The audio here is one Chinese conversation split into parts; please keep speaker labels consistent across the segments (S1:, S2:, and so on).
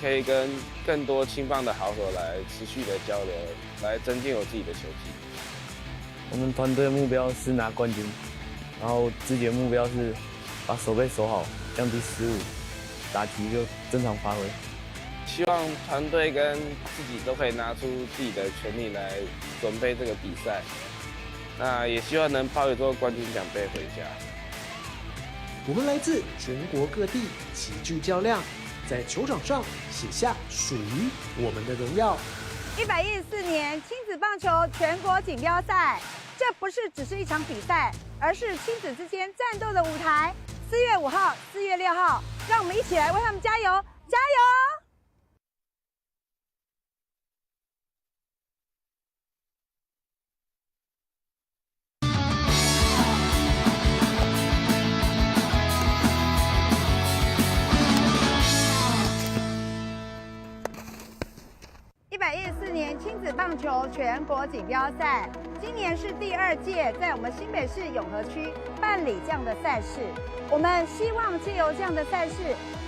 S1: 可以跟更多青棒的好手来持续的交流，来增进我自己的球技。
S2: 我们团队的目标是拿冠军，然后自己的目标是把手背守好，降低失误，打击就正常发挥。
S1: 希望团队跟自己都可以拿出自己的全力来准备这个比赛。那也希望能抱一座冠军奖杯回家。
S3: 我们来自全国各地，齐聚较量，在球场上写下属于我们的荣耀。
S4: 114年亲子棒球全国锦标赛，这不是只是一场比赛，而是亲子之间战斗的舞台。4月5号、4月6号，让我们一起来为他们加油！加油！114年亲子棒球全国锦标赛，今年是第2届，在我们新北市永和区办理这样的赛事。我们希望借由这样的赛事，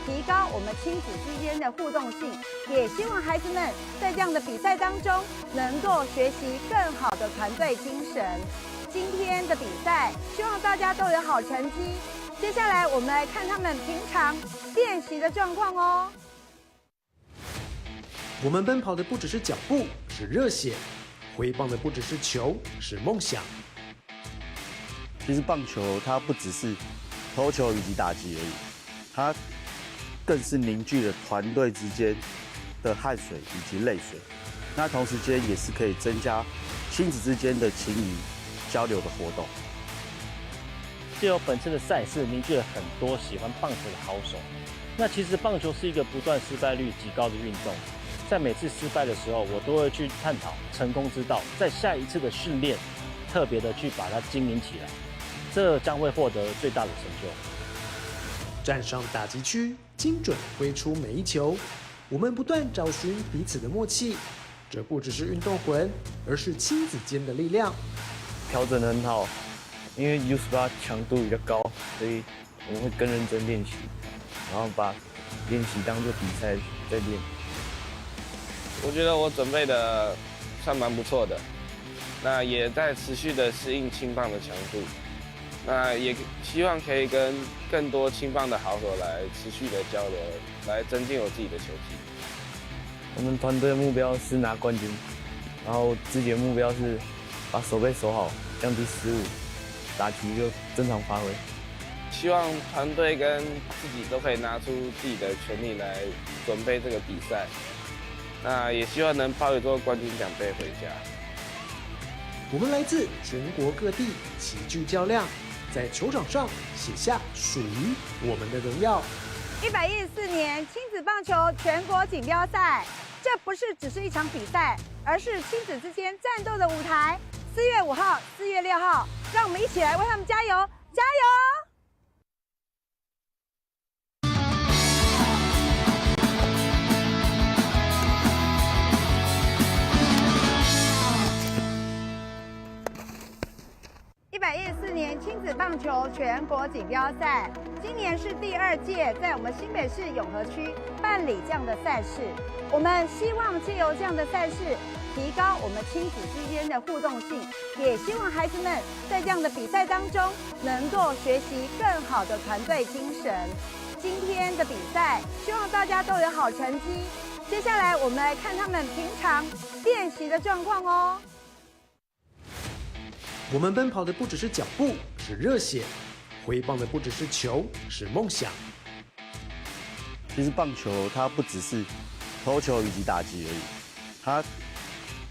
S4: 提高我们亲子之间的互动性，也希望孩子们在这样的比赛当中，能够学习更好的团队精神。今天的比赛，希望大家都有好成绩。接下来，我们来看他们平常练习的状况哦。
S3: 我们奔跑的不只是脚步，是热血；挥棒的不只是球，是梦想。
S5: 其实棒球它不只是投球以及打击而已，它更是凝聚了团队之间的汗水以及泪水。那同时间也是可以增加亲子之间的情谊交流的活动。
S6: 借由本次的赛事，凝聚了很多喜欢棒球的好手。那其实棒球是一个不断失败率极高的运动。在每次失败的时候，我都会去探讨成功之道，在下一次的训练，特别的去把它经营起来，这将会获得最大的成就。
S3: 站上打击区，精准挥出每一球，我们不断找寻彼此的默契。这不只是运动魂，而是亲子间的力量。
S2: 调整得很好，因为 U18强度比较高，所以我们会更认真练习，然后把练习当作比赛在练。
S1: 我觉得我准备的算蛮不错的，那也在持续的适应青棒的强度，那也希望可以跟更多青棒的好手来持续的交流，来增进我自己的球技。
S2: 我们团队的目标是拿冠军，然后自己的目标是把手背守好，降低失误，打击就正常发挥。
S1: 希望团队跟自己都可以拿出自己的全力来准备这个比赛。那也希望能抱一座冠军奖杯回家。
S3: 我们来自全国各地，齐聚较量，在球场上写下属于我们的荣耀。
S4: 114年亲子棒球全国锦标赛，这不是只是一场比赛，而是亲子之间战斗的舞台。4月5号、4月6号，让我们一起来为他们加油！加油！114年亲子棒球全国锦标赛，今年是第2届，在我们新北市永和区办理这样的赛事。我们希望借由这样的赛事，提高我们亲子之间的互动性，也希望孩子们在这样的比赛当中，能够学习更好的团队精神。今天的比赛，希望大家都有好成绩。接下来，我们来看他们平常练习的状况哦。
S3: 我们奔跑的不只是脚步，是热血；挥棒的不只是球，是梦想。
S5: 其实棒球它不只是投球以及打击而已，它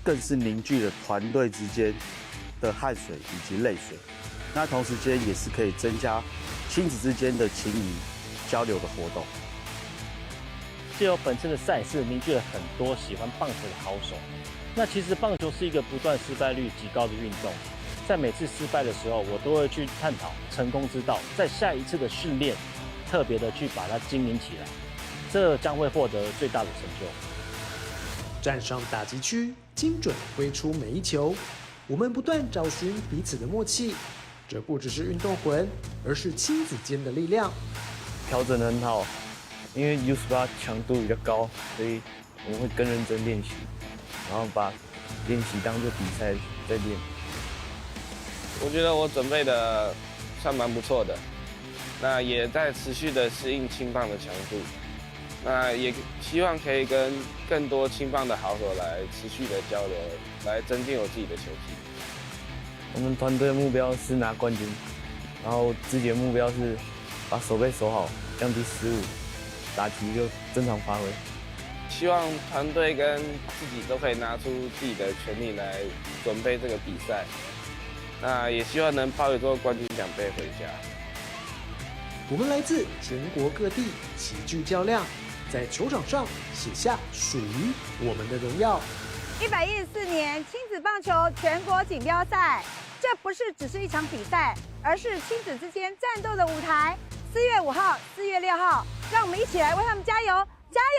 S5: 更是凝聚了团队之间的汗水以及泪水。那同时间也是可以增加亲子之间的情谊交流的活动。
S6: 借由本次的赛事，凝聚了很多喜欢棒球的好手。那其实棒球是一个不断失败率极高的运动。在每次失败的时候，我都会去探讨成功之道，在下一次的训练，特别的去把它经营起来，这将会获得最大的成就。
S3: 站上打击区，精准挥出每一球，我们不断找寻彼此的默契。这不只是运动魂，而是亲子间的力量。
S2: 调整得很好，因为 U18强度比较高，所以我们会更认真练习，然后把练习当做比赛在练。
S1: 我觉得我准备的算蛮不错的，那也在持续的适应青棒的强度，那也希望可以跟更多青棒的好手来持续的交流，来增进我自己的球技。
S2: 我们团队的目标是拿冠军，然后自己的目标是把手背守好，降低失误，打击就正常发挥。
S1: 希望团队跟自己都可以拿出自己的全力来准备这个比赛，那也希望能抱一座冠军奖杯回家。
S3: 我们来自全国各地，齐聚较量，在球场上写下属于我们的荣耀。
S4: 114年亲子棒球全国锦标赛，这不是只是一场比赛，而是亲子之间战斗的舞台。4月5号、4月6号，让我们一起来为他们加油，加油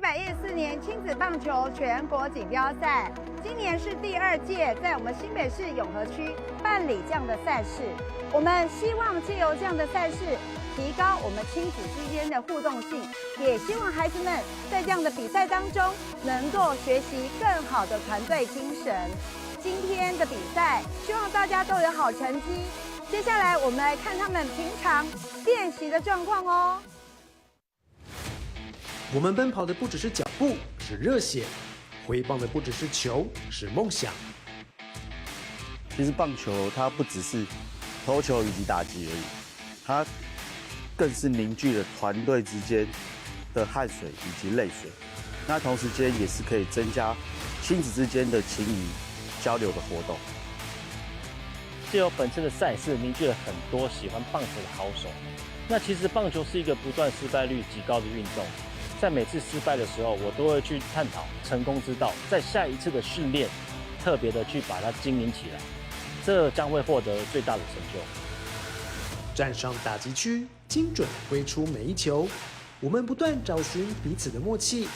S4: ！114年亲子棒球全国锦标赛，今年是第2届，在我们新北市永和区办理这样的赛事。我们希望借由这样的赛事，提高我们亲子之间的互动性，也希望孩子们在这样的比赛当中，能够学习更好的团队精神。今天的比赛，希望大家都有好成绩。接下来，我们来看他们平常练习的状况哦。
S3: 我们奔跑的不只是脚步，是热血；挥棒的不只是球，是梦想。
S5: 其实棒球它不只是投球以及打击而已，它更是凝聚了团队之间的汗水以及泪水。那同时间也是可以增加亲子之间的情谊交流的活动。
S6: 借由本次的赛事，凝聚了很多喜欢棒球的好手。那其实棒球是一个不断失败率极高的运动。在每次失败的时候，我都会去探讨成功之道，在下一次的训练，特别的去把它经营起来，这将会获得最大的成就。
S3: 站上打击区，精准挥出每一球，我们不断找寻彼此的默契。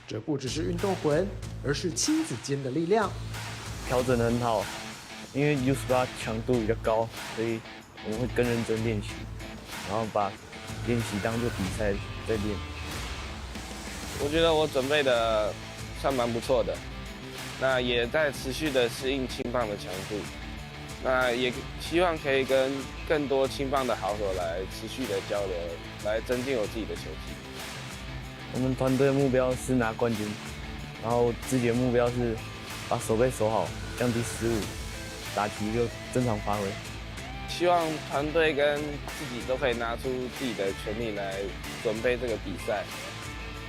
S3: 这不只是运动魂，而是亲子间的力量。
S2: 调整得很好，因为 U18强度比较高，所以我们会更认真练习，然后把练习当做比赛在练。
S1: 我觉得我准备的算蛮不错的，那也在持续的适应青棒的强度，那也希望可以跟更多青棒的好手来持续的交流，来增进我自己的球技。
S2: 我们团队的目标是拿冠军，然后自己的目标是把手背守好，降低失误，打击就正常发挥。
S1: 希望团队跟自己都可以拿出自己的全力来准备这个比赛。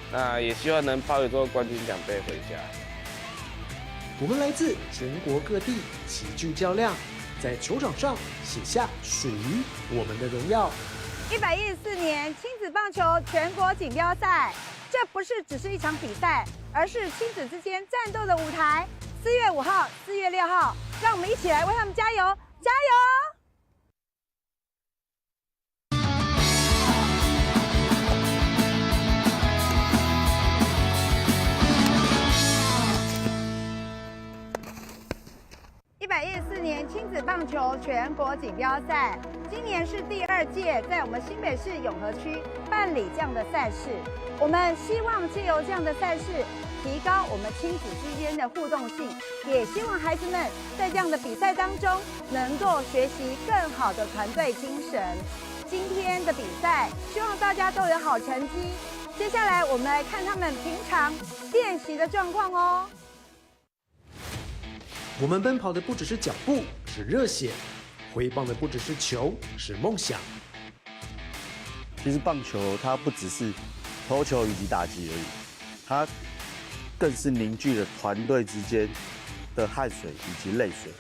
S1: 那也希望能抱一座冠军奖杯回家。
S3: 我们来自全国各地，齐聚较量，在球场上写下属于我们的荣耀。
S4: 114年亲子棒球全国锦标赛，这不是只是一场比赛，而是亲子之间战斗的舞台。4月5号、4月6号，让我们一起来为他们加油，加油！114年亲子棒球全国锦标赛，今年是第2届，在我们新北市永和区办理这样的赛事。我们希望借由这样的赛事，提高我们亲子之间的互动性，也希望孩子们在这样的比赛当中，能够学习更好的团队精神。今天的比赛，希望大家都有好成绩。接下来，我们来看他们平常练习的状况哦。
S3: 我们奔跑的不只是脚步，是热血；挥棒的不只是球，是梦想。
S5: 其实棒球它不只是投球以及打击而已，它更是凝聚了团队之间的汗水以及泪水。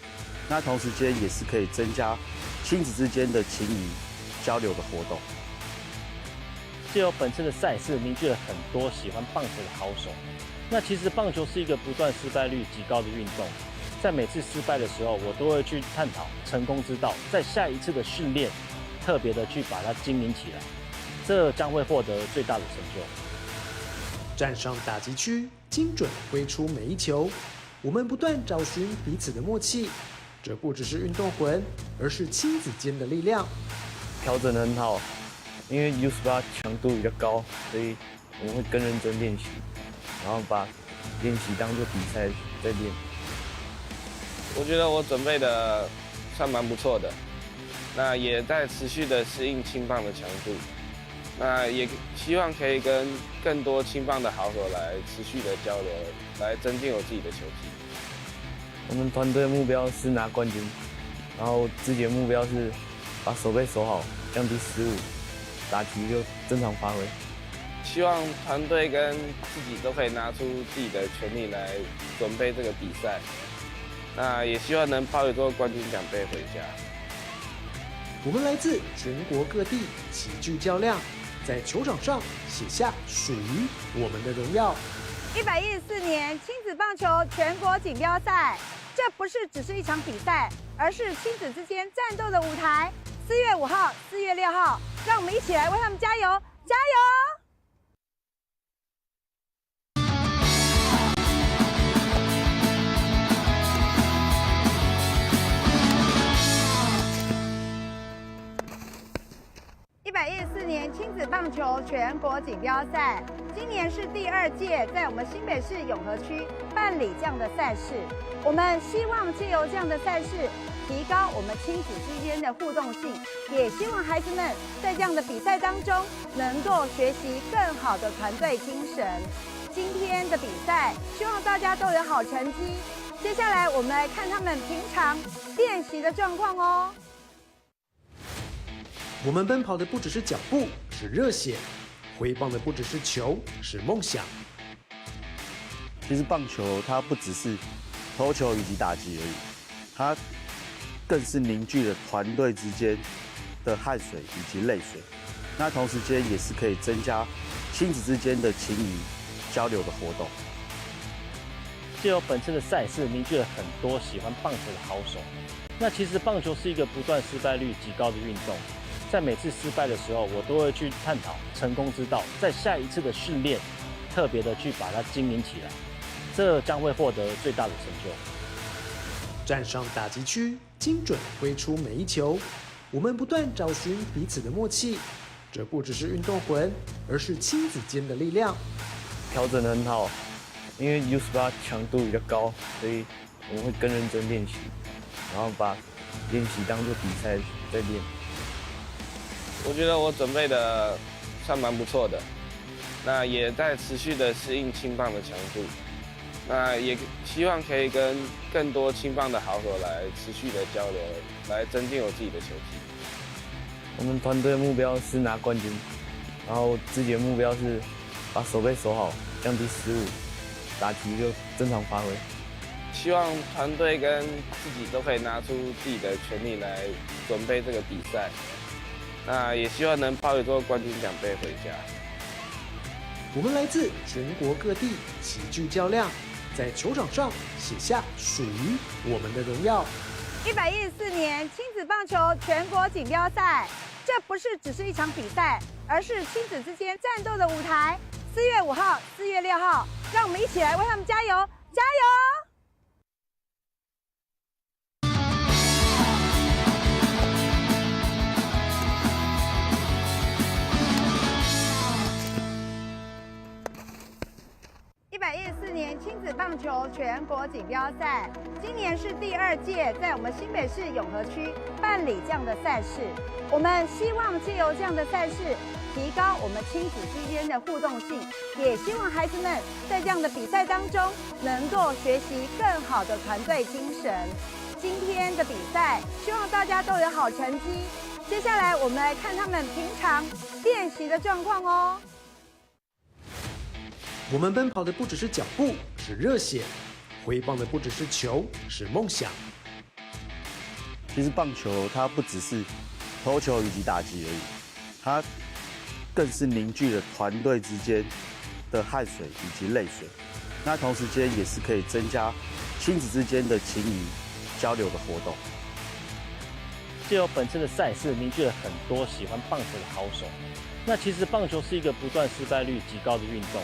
S5: 那同时间也是可以增加亲子之间的情谊交流的活动。
S6: 借由本次的赛事，凝聚了很多喜欢棒球的好手。那其实棒球是一个不断失败率极高的运动。在每次失败的时候，我都会去探讨成功之道，在下一次的训练，特别的去把它经营起来，这将会获得最大的成就。
S3: 站上打击区，精准挥出每一球。我们不断找寻彼此的默契，这不只是运动魂，而是亲子间的力量。
S2: 调整得很好，因为 U18 强度比较高，所以我们会更认真练习，然后把练习当做比赛在练。
S1: 我觉得我准备的算蛮不错的，那也在持续的适应青棒的强度，那也希望可以跟更多青棒的好手来持续的交流，来增进我自己的球技。
S2: 我们团队的目标是拿冠军，然后自己的目标是把手背守好，降低失误，打击就正常发挥。
S1: 希望团队跟自己都可以拿出自己的全力来准备这个比赛，那也希望能抱一座冠军奖杯回家。
S3: 我们来自全国各地，齐聚较量，在球场上写下属于我们的荣耀。
S4: 114年亲子棒球全国锦标赛，这不是只是一场比赛，而是亲子之间战斗的舞台。4月5号、4月6号，让我们一起来为他们加油！加油！114年亲子棒球全国锦标赛，今年是第2届在我们新北市永和区办理这样的赛事。我们希望借由这样的赛事，提高我们亲子之间的互动性，也希望孩子们在这样的比赛当中能够学习更好的团队精神。今天的比赛，希望大家都有好成绩。接下来我们来看他们平常练习的状况哦。
S3: 我们奔跑的不只是脚步，是热血；挥棒的不只是球，是梦想。
S5: 其实棒球它不只是投球以及打击而已，它更是凝聚了团队之间的汗水以及泪水。那同时间也是可以增加亲子之间的情谊交流的活动。
S6: 借由本次的赛事，凝聚了很多喜欢棒球的好手。那其实棒球是一个不断失败率极高的运动。在每次失败的时候，我都会去探讨成功之道，在下一次的训练，特别的去把它经营起来，这将会获得最大的成就。
S3: 站上打击区，精准挥出每一球。我们不断找寻彼此的默契，这不只是运动魂，而是亲子间的力量。
S2: 调整得很好，因为 U18 强度比较高，所以我们会更认真练习，然后把练习当做比赛在练。
S1: 我觉得我准备的算蛮不错的，那也在持续的适应青棒的强度，那也希望可以跟更多青棒的好手来持续的交流，来增进我自己的球技。
S2: 我们团队的目标是拿冠军，然后自己的目标是把手背守好，降低失误，打击就正常发挥。
S1: 希望团队跟自己都可以拿出自己的全力来准备这个比赛。那也希望能抱一座冠军奖杯回家。
S3: 我们来自全国各地，齐聚较量，在球场上写下属于我们的荣耀。
S4: 114年亲子棒球全国锦标赛，这不是只是一场比赛，而是亲子之间战斗的舞台。4月5号、4月6号，让我们一起来为他们加油！加油！114年亲子棒球全国锦标赛，今年是第2届在我们新北市永和区办理这样的赛事。我们希望借由这样的赛事，提高我们亲子之间的互动性，也希望孩子们在这样的比赛当中能够学习更好的团队精神。今天的比赛，希望大家都有好成绩。接下来我们来看他们平常练习的状况哦。
S3: 我们奔跑的不只是脚步，是热血；挥棒的不只是球，是梦想。
S5: 其实棒球它不只是投球以及打击而已，它更是凝聚了团队之间的汗水以及泪水。那同时间也是可以增加亲子之间的情谊交流的活动。
S6: 借由本次的赛事，凝聚了很多喜欢棒球的好手。那其实棒球是一个不断失败率极高的运动。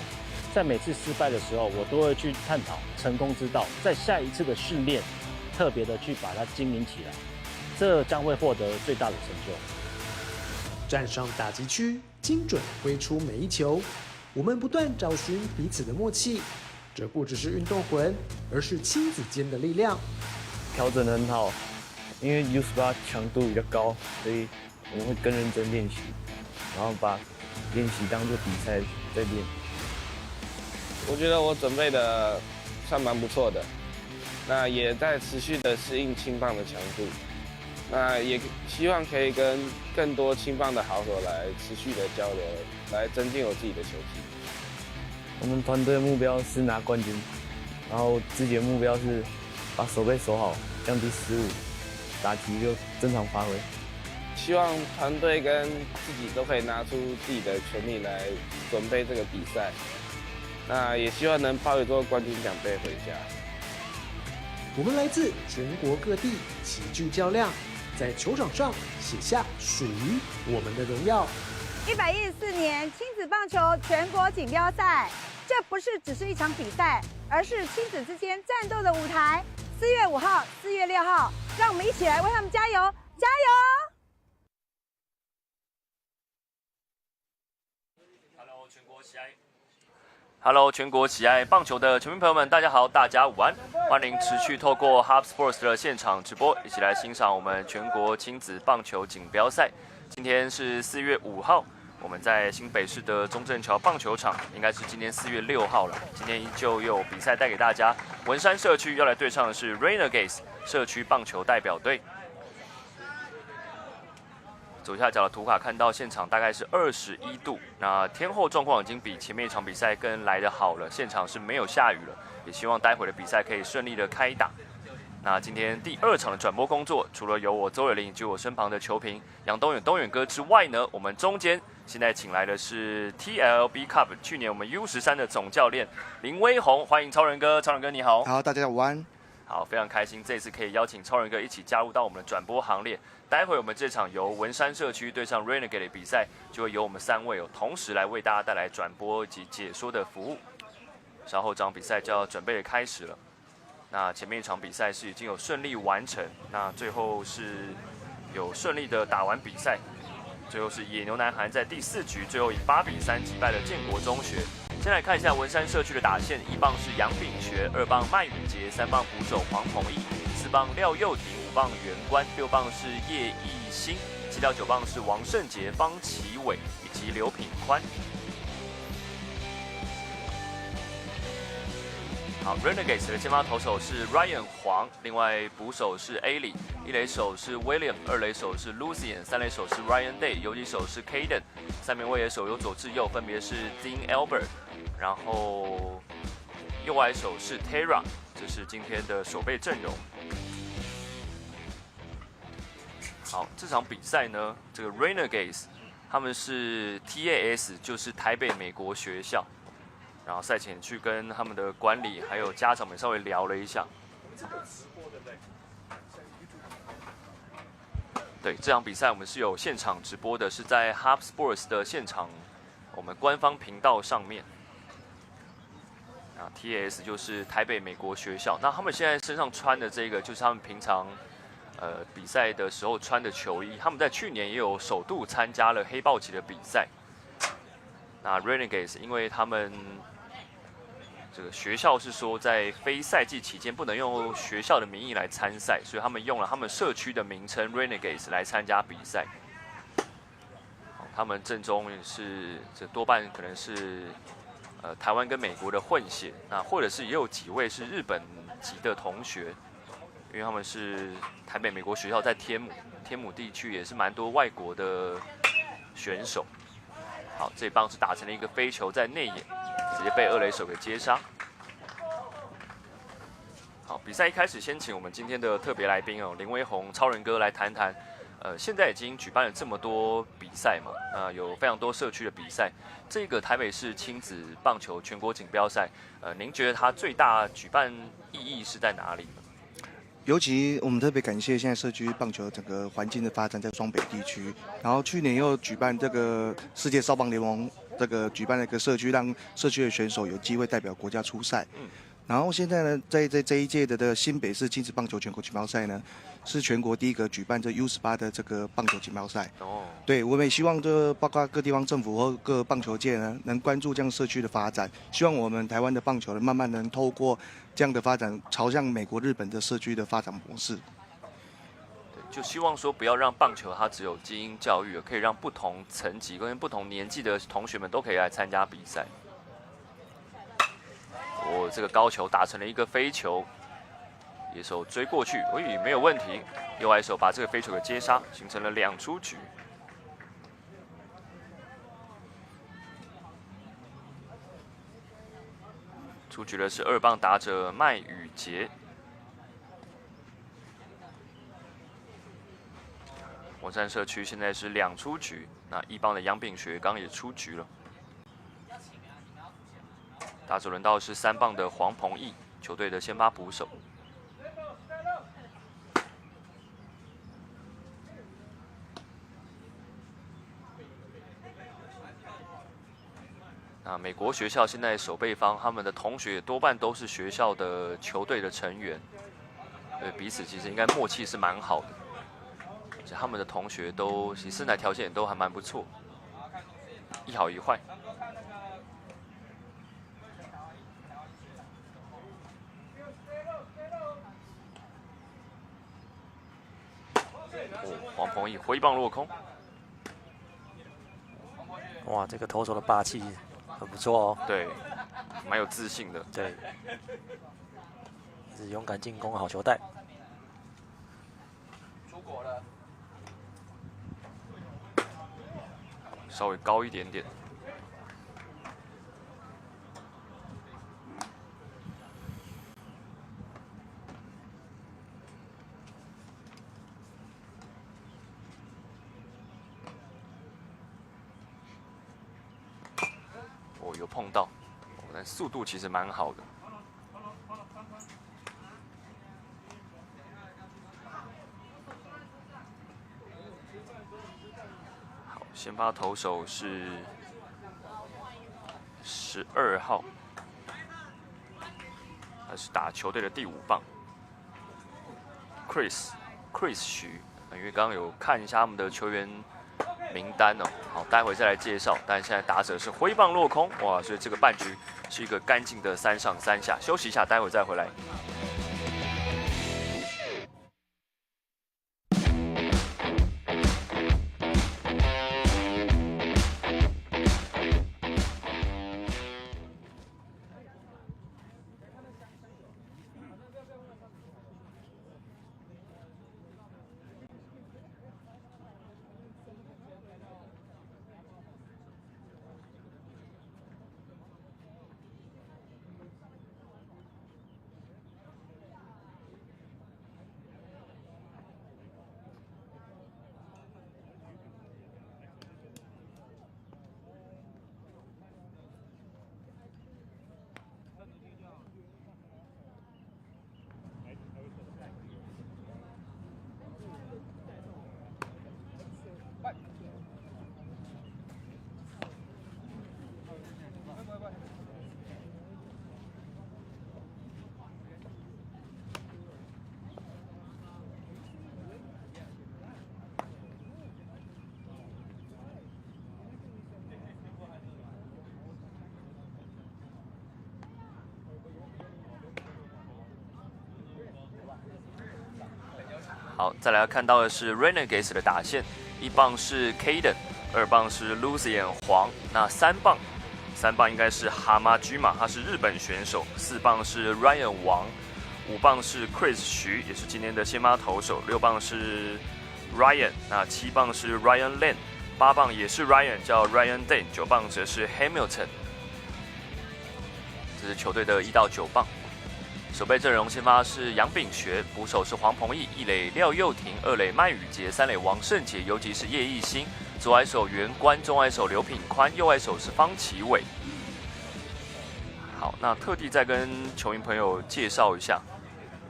S6: 在每次失败的时候，我都会去探讨成功之道，在下一次的训练，特别的去把它经营起来，这将会获得最大的成就。
S3: 站上打击区，精准挥出每一球。我们不断找寻彼此的默契，这不只是运动魂，而是亲子间的力量。
S2: 调整得很好，因为 U18 强度比较高，所以我们会更认真练习，然后把练习当做比赛在练。
S1: 我觉得我准备的算蛮不错的，那也在持续的适应青棒的强度，那也希望可以跟更多青棒的好手来持续的交流，来增进我自己的球技。
S2: 我们团队的目标是拿冠军，然后自己的目标是把手背守好，降低失误，打击就正常发挥。
S1: 希望团队跟自己都可以拿出自己的全力来准备这个比赛，那也希望能抱一座冠军奖杯回家。
S3: 我们来自全国各地，齐聚较量，在球场上写下属于我们的荣耀。
S4: 114年亲子棒球全国锦标赛，这不是只是一场比赛，而是亲子之间战斗的舞台。4月5号、4月6号，让我们一起来为他们加油，加油
S7: ！Hello， 全国喜爱棒球的球迷朋友们，大家好，大家午安！欢迎持续透过 Hub Sports 的现场直播，一起来欣赏我们全国亲子棒球锦标赛。今天是4月5号，我们在新北市的中正桥棒球场，应该是今天4月6号了。今天依旧有比赛带给大家，文山社区要来对上的是 Renegades 社区棒球代表队。左下角的图卡看到现场大概是21度，那天候状况已经比前面一场比赛更来得好了，现场是没有下雨了，也希望待会的比赛可以顺利的开打。那今天第2场的转播工作，除了有我周伟林以及我身旁的球评杨东远东远哥之外呢，我们中间现在请来的是 TLB Cup 去年我们 U13的总教练林威宏，欢迎超人哥，超人哥你好。
S5: 好，大家午安。
S7: 好，非常开心这次可以邀请超人哥一起加入到我们的转播行列。待会我们这场由文山社区对上 Renegade 的比赛，就会由我们3位同时来为大家带来转播以及解说的服务。稍后这场比赛就要准备的开始了。那前面一场比赛是已经有顺利完成，那最后是有顺利的打完比赛，最后是野牛南韩在第4局最后以8比3击败了建国中学。先来看一下文山社区的打线，1棒是杨炳学，2棒麦宇杰，3棒捕手黄鹏毅，4棒廖佑廷，5棒袁关，6棒是叶义兴，7到9棒是王胜杰、方奇伟以及刘品宽。好 ，Renegades 的先发投手是 Ryan 黄，另外捕手是 Ali， 一垒手是 William， 2垒手是 Lucian， 3垒手是 Ryan Day， 游击手是 Caden， 3名外野手由左至右分别是 Dean Albert， 然后右外手是 Tara， 这是今天的守备阵容。好，这场比赛呢，这个 Renegades 他们是 TAS， 就是台北美国学校。然后赛前去跟他们的管理还有家长们稍微聊了一下。对，这场比赛我们是有现场直播的，是在 Hub Sports 的现场我们官方频道上面。TAS 就是台北美国学校，那他们现在身上穿的这个就是他们平常比赛的时候穿的球衣，他们在去年也有首度参加了黑豹旗的比赛。那 Renegades 因为他们这个学校是说，在非赛季期间不能用学校的名义来参赛，所以他们用了他们社区的名称 Renegades 来参加比赛。他们阵中也是这多半可能是台湾跟美国的混血，那或者是也有几位是日本籍的同学，因为他们是台北美国学校在天母地区也是蛮多外国的选手。好，这一棒是打成了一个飞球在内野，直接被2垒手给接杀。好，比赛一开始先请我们今天的特别来宾林威宏超人哥来谈谈，现在已经举办了这么多比赛嘛，有非常多社区的比赛，这个台北市亲子棒球全国锦标赛，您觉得它最大举办意义是在哪里呢？
S5: 尤其我们特别感谢现在社区棒球整个环境的发展在双北地区，然后去年又举办这个世界少棒联盟这个举办了一个社区，让社区的选手有机会代表国家出赛。然后现在呢，在这一届的新北市亲子棒球全国锦标赛呢，是全国第一个举办这 U18的这个棒球锦标赛。对，我们也希望这包括各地方政府或各棒球界呢，能关注这样社区的发展，希望我们台湾的棒球呢，慢慢能透过这样的发展，朝向美国、日本的社区的发展模式。
S7: 就希望说不要让棒球它只有精英教育，可以让不同层级跟不同年纪的同学们都可以来参加比赛。这个高球打成了一个飞球，野手追过去，没有问题。右外手把这个飞球给接杀，形成了2出局。出局的是2棒打者麦宇杰。文山社区现在是2出局，那1棒的杨炳学刚也出局了。打者轮到是3棒的黄鹏毅，球队的先发捕手。那美国学校现在守备方他们的同学多半都是学校的球队的成员，彼此其实应该默契是蛮好的，而且他们的同学都其实身材条件都还蛮不错，一好一坏。黄鹏毅挥棒落空。
S8: 哇，这个投手的霸气很不错哦。
S7: 对，蛮有自信的。
S8: 对，是勇敢进攻，好球带。
S1: 出国了。
S7: 稍微高一点点。有碰到，但速度其实蛮好的。好，先发投手是12号，他是打球队的第5棒 ，Chris 徐，因为刚刚有看一下他们的球员名单哦，好，待会再来介绍。但现在打者是挥棒落空，哇，所以这个半局是一个干净的3上3下。休息一下，待会再回来。好，再来要看到的是 Renegades 的打线，1棒是 Caden，2棒是 Lucian 黄，那3棒应该是 Hamajima， 他是日本选手，4棒是 Ryan 王，5棒是 Chris 徐，也是今天的先发投手，6棒是 Ryan， 那7棒是 Ryan Lane，8棒也是 Ryan， 叫 Ryan Dane，9棒则是 Hamilton， 这是球队的1到9棒。守备阵容先发是杨炳学，捕手是黄鹏毅，1垒廖佑廷，2垒麦宇杰，3垒王胜杰，尤其是叶奕兴，左外手袁关，中外手刘品宽，右外手是方奇伟。好，那特地再跟球迷朋友介绍一下。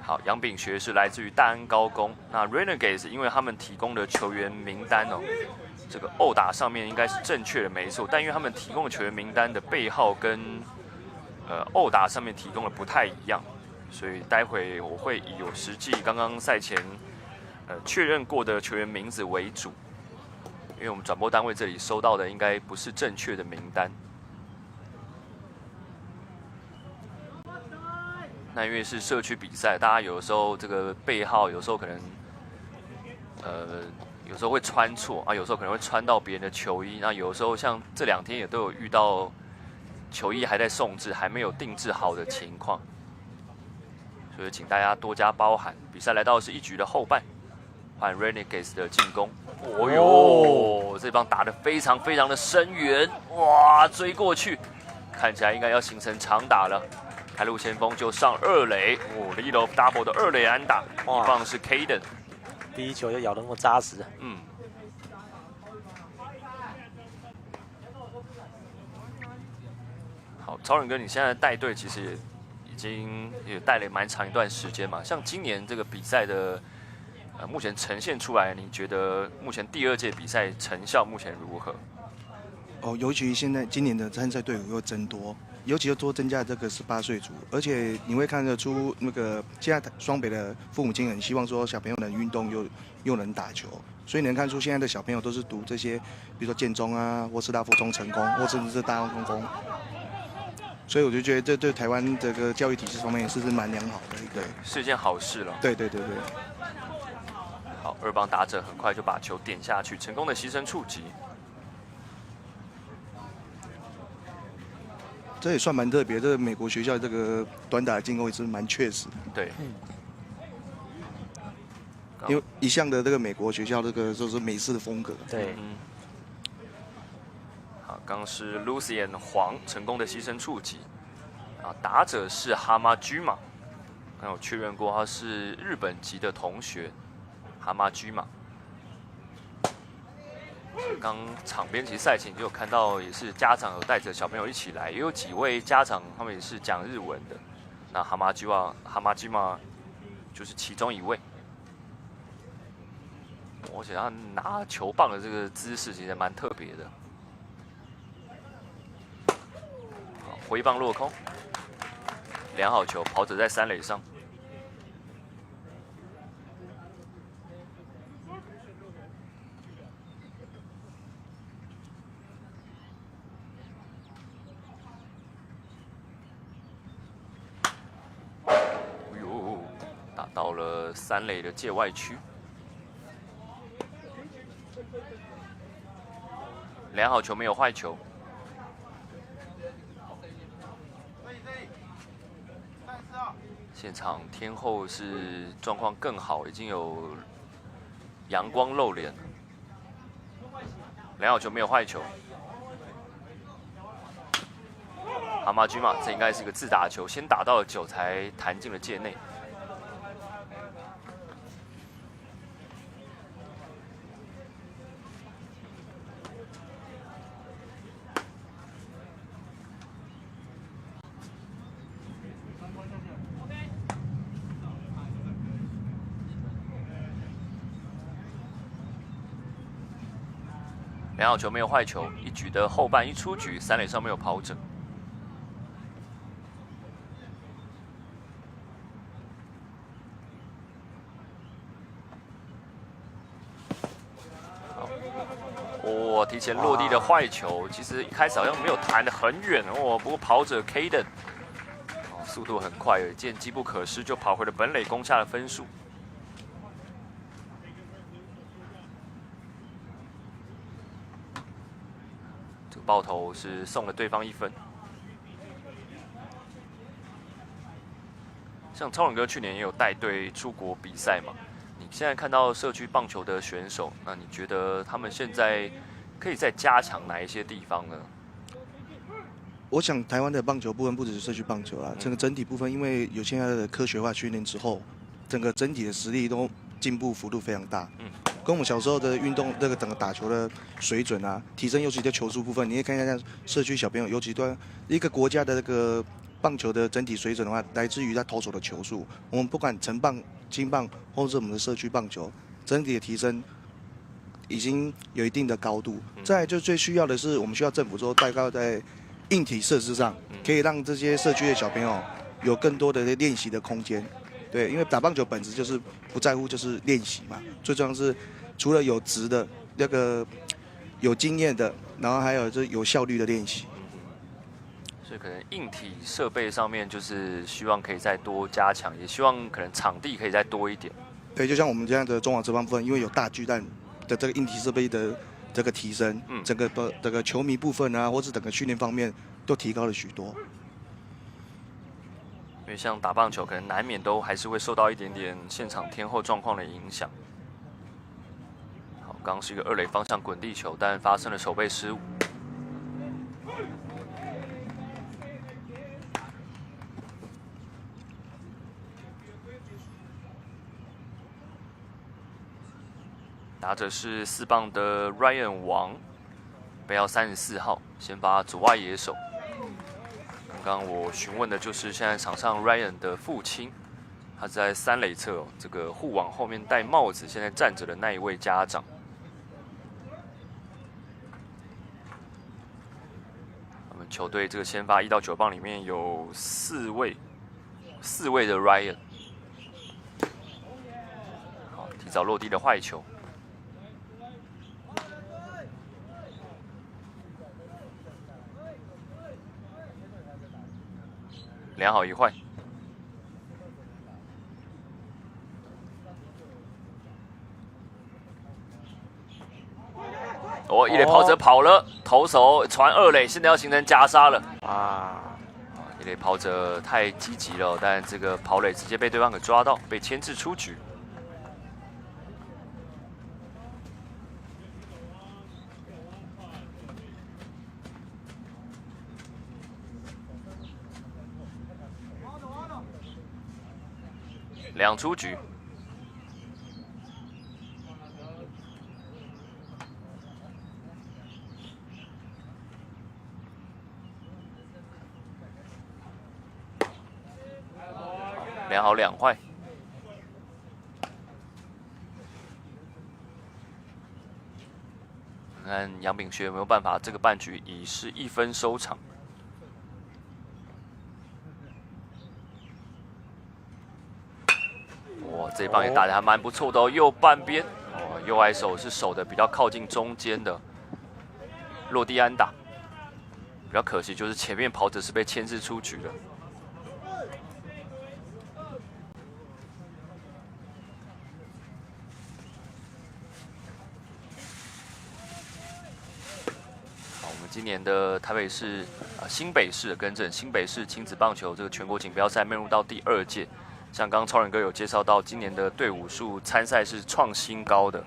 S7: 好，杨炳学是来自于大安高工，那 Renegades 因为他们提供的球员名单哦，这个殴打上面应该是正确的，没错，但因为他们提供的球员名单的背号跟殴打上面提供的不太一样，所以待会我会以有实际刚刚赛前确认过的球员名字为主，因为我们转播单位这里收到的应该不是正确的名单。那因为是社区比赛，大家有的时候这个背号有时候可能有时候会穿错啊，有时候可能会穿到别人的球衣。那有的时候像这2天也都有遇到球衣还在送制，还没有定制好的情况，所以请大家多加包涵。比赛来到的是1局的后半，换 Renegades 的进攻。哦呦，这帮打得非常非常的深远，哇，追过去，看起来应该要形成长打了。开路先锋就上2垒，哦 ，lead off double 的2垒安打，一棒是 Caden。
S8: 第一球就咬得那么扎实。
S7: 嗯。好，超人哥，你现在带队其实已经也带了蛮长一段时间嘛。像今年这个比赛的目前呈现出来，你觉得目前第2届比赛成效目前如何？
S9: 哦，尤其现在今年的参赛队伍又增多。尤其又多增加这个18岁组，而且你会看得出那个现在双北的父母亲很希望说小朋友能运动又能打球，所以能看出现在的小朋友都是读这些，比如说建中啊，或师大附中成功，或甚至是大安空工，所以我就觉得这对台湾这个教育体制方面也是蛮良好的一个，
S7: 是一件好事了。
S9: 对。
S7: 好，2棒打者很快就把球点下去，成功的牺牲触击。
S9: 这也算蛮特别，这个美国学校这个短打的进攻也是蛮确实。
S7: 对，
S9: 因为一向的这个美国学校这个就是美式的风格。
S8: 对，
S7: 好，刚是 Lucian 黄成功的牺牲触击，啊，打者是哈马居马，刚有确认过他是日本籍的同学，哈马居马。刚场边其实赛前就有看到，也是家长有带着小朋友一起来，也有几位家长他们也是讲日文的。那哈马基马就是其中一位，而且他拿球棒的这个姿势其实蛮特别的。好，挥棒落空，良好球，跑者在3垒上。到了3垒的界外区，良好球没有坏球。现场天候是状况更好，已经有阳光露脸。良好球没有坏球。蛤蟆居嘛，这应该是个自打球，先打到了9才弹进了界内。良好球没有坏球，一局的后半一出局，3垒上没有跑者。好，提前落地的坏球，其实一开始好像没有弹得很远哦，不过跑者 Caden， 速度很快，见机不可失，就跑回了本垒攻下了分数。爆头是送了对方1分。像超人哥去年也有带队出国比赛嘛？你现在看到社区棒球的选手，那你觉得他们现在可以再加强哪一些地方呢？
S9: 我想台湾的棒球部分不只是社区棒球啦，整个整体部分，因为有现在的科学化训练之后，整个整体的实力都进步幅度非常大。跟我们小时候的运动这个整个打球的水准啊，提升，尤其在球速部分，你可以看一下社区小朋友，尤其对一个国家的这个棒球的整体水准的话，来自于他投手的球速。我们不管成棒、青棒，或者我们的社区棒球，整体的提升已经有一定的高度。再来就最需要的是，我们需要政府说大概在硬体设施上，可以让这些社区的小朋友有更多的练习的空间。对，因为打棒球本质就是不在乎就是练习嘛，最重要是除了有质的那个有经验的，然后还有就是有效率的练习。
S7: 所以可能硬体设备上面就是希望可以再多加强，也希望可能场地可以再多一点。
S9: 对，就像我们这样的中华职棒部分，因为有大巨蛋的这个硬体设备的这个提升，整个球迷部分啊，或是整个训练方面都提高了许多。
S7: 因为像打棒球，可能难免都还是会受到一点点现场天候状况的影响。好，刚刚是一个2垒方向滚地球，但发生了守备失误。打者是4棒的 Ryan 王，背号34号，先发左外野手。刚刚我询问的就是现在场上 Ryan 的父亲，他在3垒侧哦，这个护网后面戴帽子，现在站着的那一位家长。我们球队这个先发1到9棒里面有4位的 Ryan。好，提早落地的坏球。2好1坏，哦，一垒跑者跑了，投手传2垒，现在要形成夹杀了啊！一垒跑者太积极了，但这个跑垒直接被对方给抓到，被牵制出局。2出局，2好2坏。看杨秉学有没有办法，这个半局以是1分收场。哇，这一棒也打得还蛮不错的哦，右半边哦，右外手是守的比较靠近中间的，落地安打。比较可惜就是前面跑者是被牵制出局的。好，我们今年的台北市新北市更正，新北市亲子棒球这个全国锦标赛迈入到第2届。像刚刚超人哥有介绍到，今年的队伍数参赛是创新高的，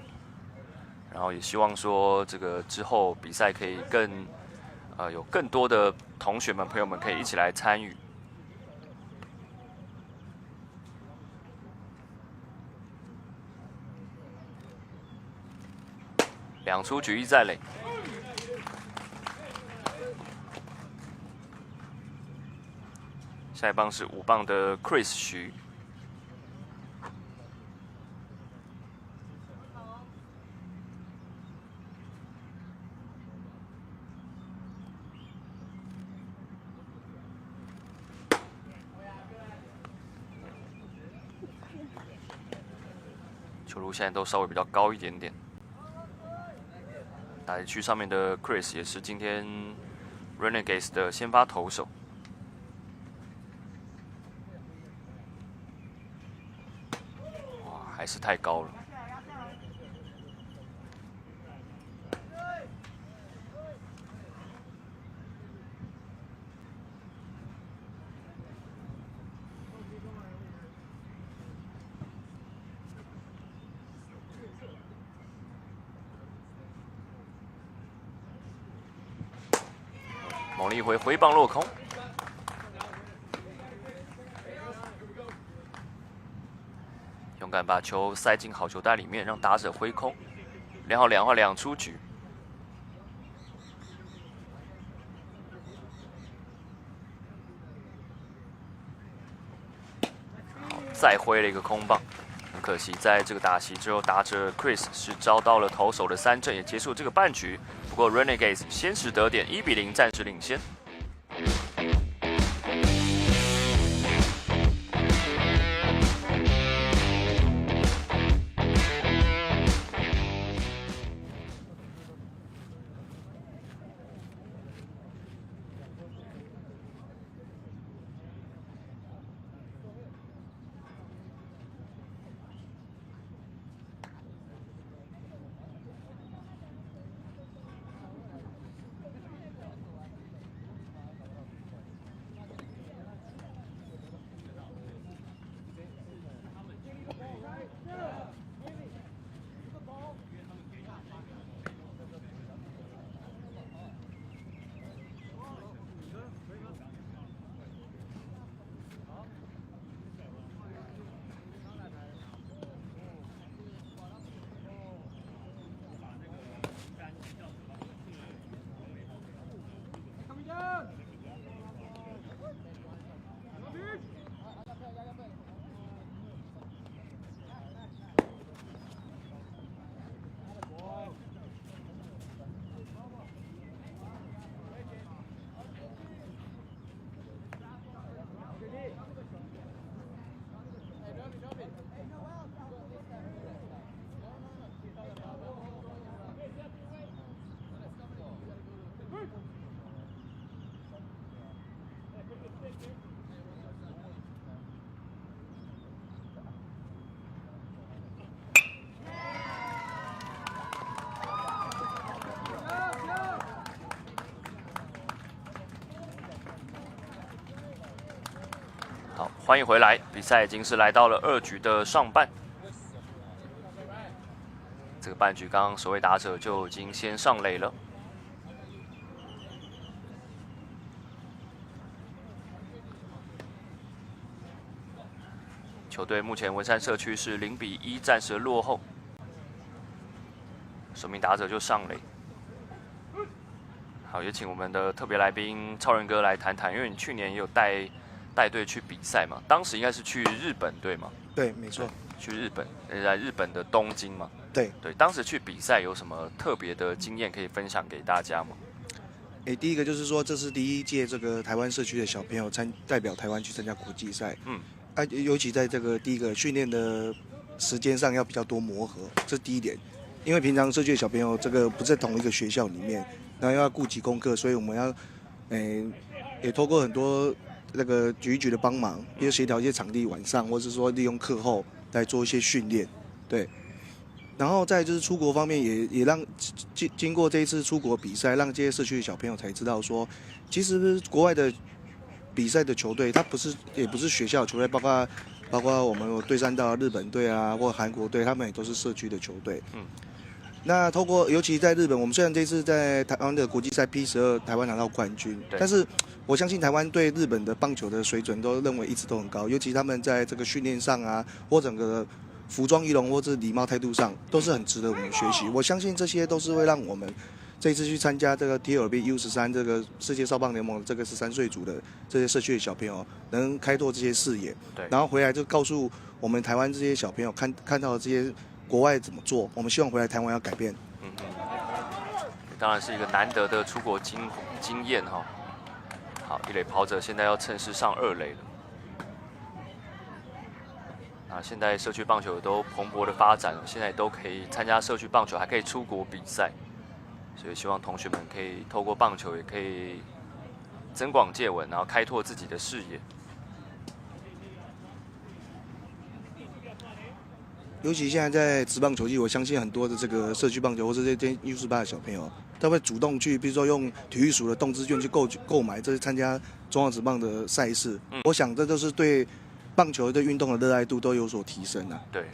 S7: 然后也希望说这个之后比赛可以有更多的同学们朋友们可以一起来参与。2出局1在垒。下一棒是5棒的 Chris 徐。球路现在都稍微比较高一点点。打击区上面的 Chris 也是今天 Renegades 的先发投手。哇，还是太高了。猛力回棒落空，勇敢把球塞进好球袋里面，让打者挥空。2好2坏2出局。好，再挥了一个空棒。很可惜，在这个打席之后，打者 Chris 是遭到了投手的3振，也结束这个半局。不过 Renegades 先时得点，1比0暂时领先。好，欢迎回来，比赛已经是来到了2局的上半。这个半局刚刚首位打者就已经先上垒了。球队目前文山社区是0比1，暂时落后。首名打者就上垒。好，也请我们的特别来宾超人哥来谈谈，因为你去年也有带队去比赛嘛，当时应该是去日本对吗？
S9: 对，没错，
S7: 去日本，在日本的东京嘛。
S9: 对，
S7: 当时去比赛有什么特别的经验可以分享给大家吗？
S9: 第一个就是说，这是第1届这个台湾社区的小朋友代表台湾去参加国际赛。尤其在这个第一个训练的时间上要比较多磨合，这是第一点。因为平常社区的小朋友这个不在同一个学校里面，然后要顾及功课，所以我们要，也透过很多那个局的帮忙，比如协调一些场地晚上，或是说利用课后来做一些训练，对。然后再就是出国方面也让经过这一次出国比赛，让这些社区的小朋友才知道说，其实国外的比赛的球队，它也不是学校球队，包括我们有对战到日本队啊，或韩国队，他们也都是社区的球队。那透过尤其在日本，我们虽然这次在台湾的国际赛 P12台湾拿到冠军，但是我相信台湾对日本的棒球的水准都认为一直都很高，尤其他们在这个训练上啊，或整个服装仪容或者礼貌态度上，都是很值得我们学习。我相信这些都是会让我们这一次去参加这个 TLB U13这个世界少棒联盟的这个13岁组的这些社区的小朋友，能开拓这些视野，然后回来就告诉我们台湾这些小朋友看到这些国外怎么做，我们希望回来台湾要改变。
S7: 当然是一个难得的出国经验哈。好，一垒跑者现在要趁势上2垒了。那现在社区棒球都蓬勃的发展了，现在都可以参加社区棒球，还可以出国比赛，所以希望同学们可以透过棒球，也可以增广见闻，然后开拓自己的视野。
S9: 尤其现在在职棒球季，我相信很多的这个社区棒球或者这些 U18的小朋友，他会主动去，比如说用体育署的动资券去购买这些参加中华职棒的赛事。我想这都是对棒球对运动的热爱度都有所提升啊。
S8: 对，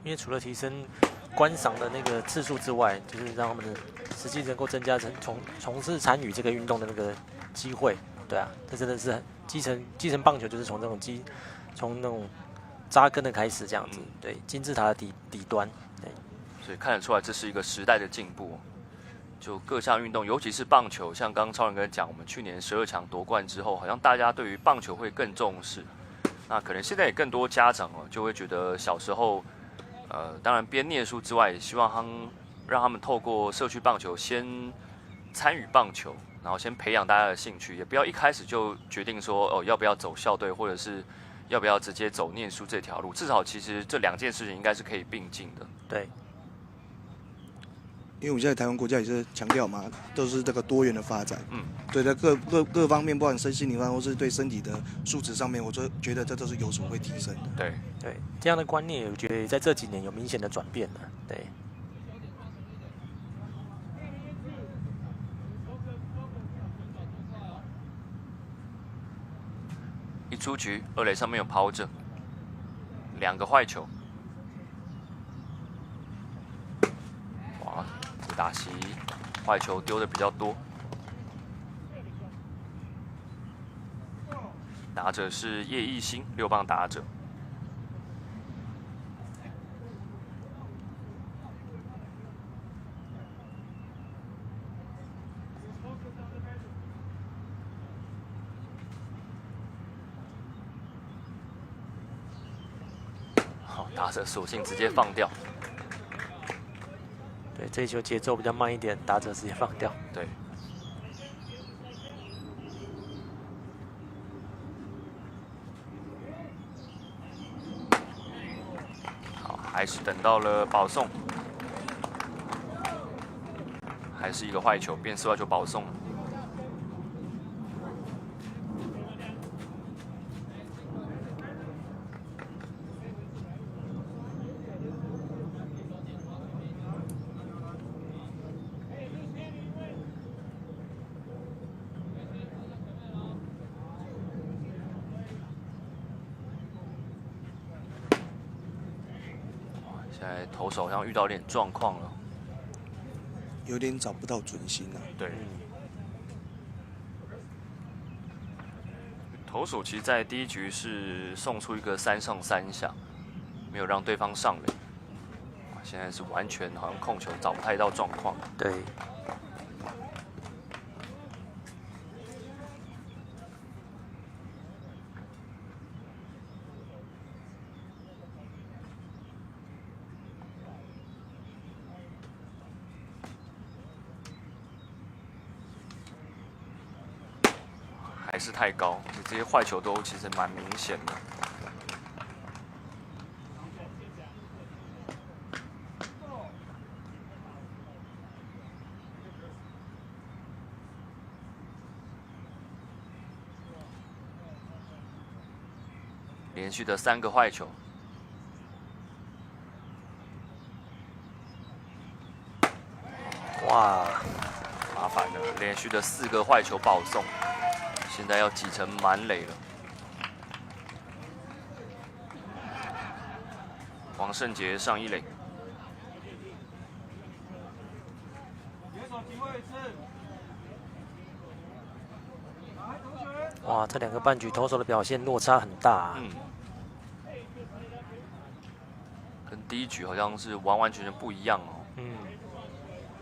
S8: 因为除了提升观赏的那个次数之外，就是让他们的实际能够增加从事参与这个运动的那个机会。对啊，这真的是基层棒球就是从那种扎根的开始这样子，对，金字塔的底端，对，
S7: 所以看得出来这是一个时代的进步。就各项运动，尤其是棒球，像刚刚超人哥讲，我们去年12强夺冠之后，好像大家对于棒球会更重视。那可能现在也更多家长就会觉得小时候，当然边念书之外，也希望让他们透过社区棒球先参与棒球，然后先培养大家的兴趣，也不要一开始就决定说要不要走校队，或者是要不要直接走念书这条路。至少其实这2件事情应该是可以并进的。
S8: 对。
S9: 因为我们现在台湾国家也是强调嘛，都是这个多元的发展。对的，各方面，不管身心灵方或是对身体的素质上面，我觉得这都是有所会提升的。
S7: 对，
S8: 这样的观念，我觉得在这几年有明显的转变了。对。
S7: 一出局，二垒上面有跑者，2个坏球。哇，这打席坏球丢的比较多。打者是叶奕兴，6棒打者。打者索性直接放掉。
S8: 对，这一球节奏比较慢一点，打者直接放掉。
S7: 对。好，还是等到了保送，还是一个坏球，变4坏球保送。现在投手好像遇到点状况了，
S9: 有点找不到准心啊。
S7: 对，投手其实在第1局是送出一个3上3下，没有让对方上垒。现在是完全好像控球找不太到状况。
S8: 对。
S7: 还是太高，这些坏球都其实蛮明显的。连续的3个坏球，
S8: 哇，
S7: 麻烦了，连续的4个坏球保送。现在要挤成满垒了。王胜杰上1垒。
S8: 哇，这2个半局投手的表现落差很大啊。
S7: 跟第1局好像是完完全全不一样哦。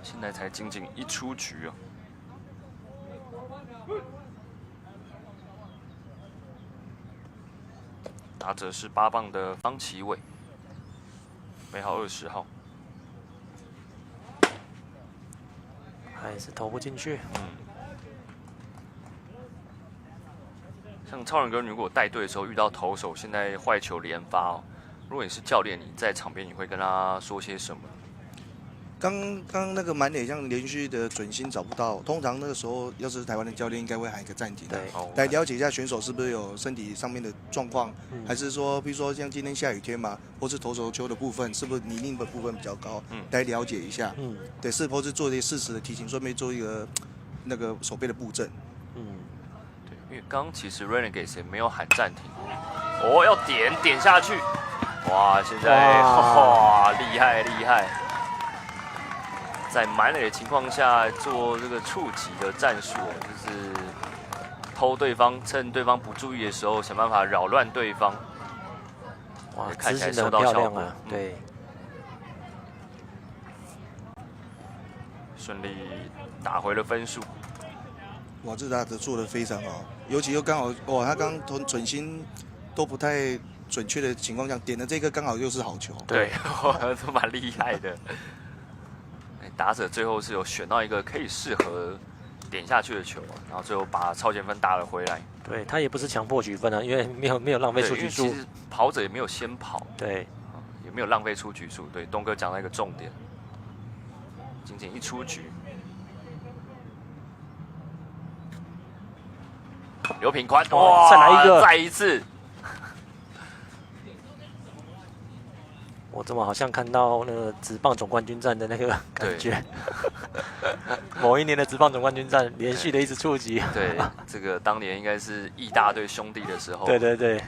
S7: 现在才仅仅1出局啊。打者是8棒的方奇伟，背号20号，
S8: 还是投不进去。
S7: 像超人哥，如果带队的时候遇到投手现在坏球连发哦，如果你是教练，你在场边你会跟他说些什么？
S9: 刚那个满垒像连续的准心找不到，通常那个时候要是台湾的教练应该会喊一个暂停，来了解一下选手是不是有身体上面的状况，还是说比如说像今天下雨天嘛，或是投手球的部分是不是泥泞的部分比较高，来了解一下，对，是否是做一些适时的提醒，顺便做一个那个手背的布阵，
S7: 对，因为刚其实 Renegades 也没有喊暂停，要点下去，哇，现在哇厉害厉害。在满垒的情况下做这个触击的战术，就是偷对方，趁对方不注意的时候想办法扰乱对方。
S8: 哇，
S7: 看起来收到效果
S8: 啊！对，
S7: 顺利打回了分数。
S9: 哇，这打者做得非常好，尤其又刚好哇，他刚从准心都不太准确的情况下，点的这个刚好又是好球。
S7: 对，都蛮厉害的。打者最后是有选到一个可以适合点下去的球，然后最后把超前分打了回来。
S8: 对他也不是强迫取分啊，因为没有浪费出局数。
S7: 其实跑者也没有先跑，
S8: 对，
S7: 也没有浪费出局数。对，东哥讲到一个重点，仅仅一出局。刘品宽，哇，
S8: 再来一个，
S7: 再一次。
S8: 我怎么好像看到那个职棒总冠军战的那个感觉？某一年的职棒总冠军战，连续的一直触及。
S7: 对，这个当年应该是义大对兄弟的时候。
S8: 对对对。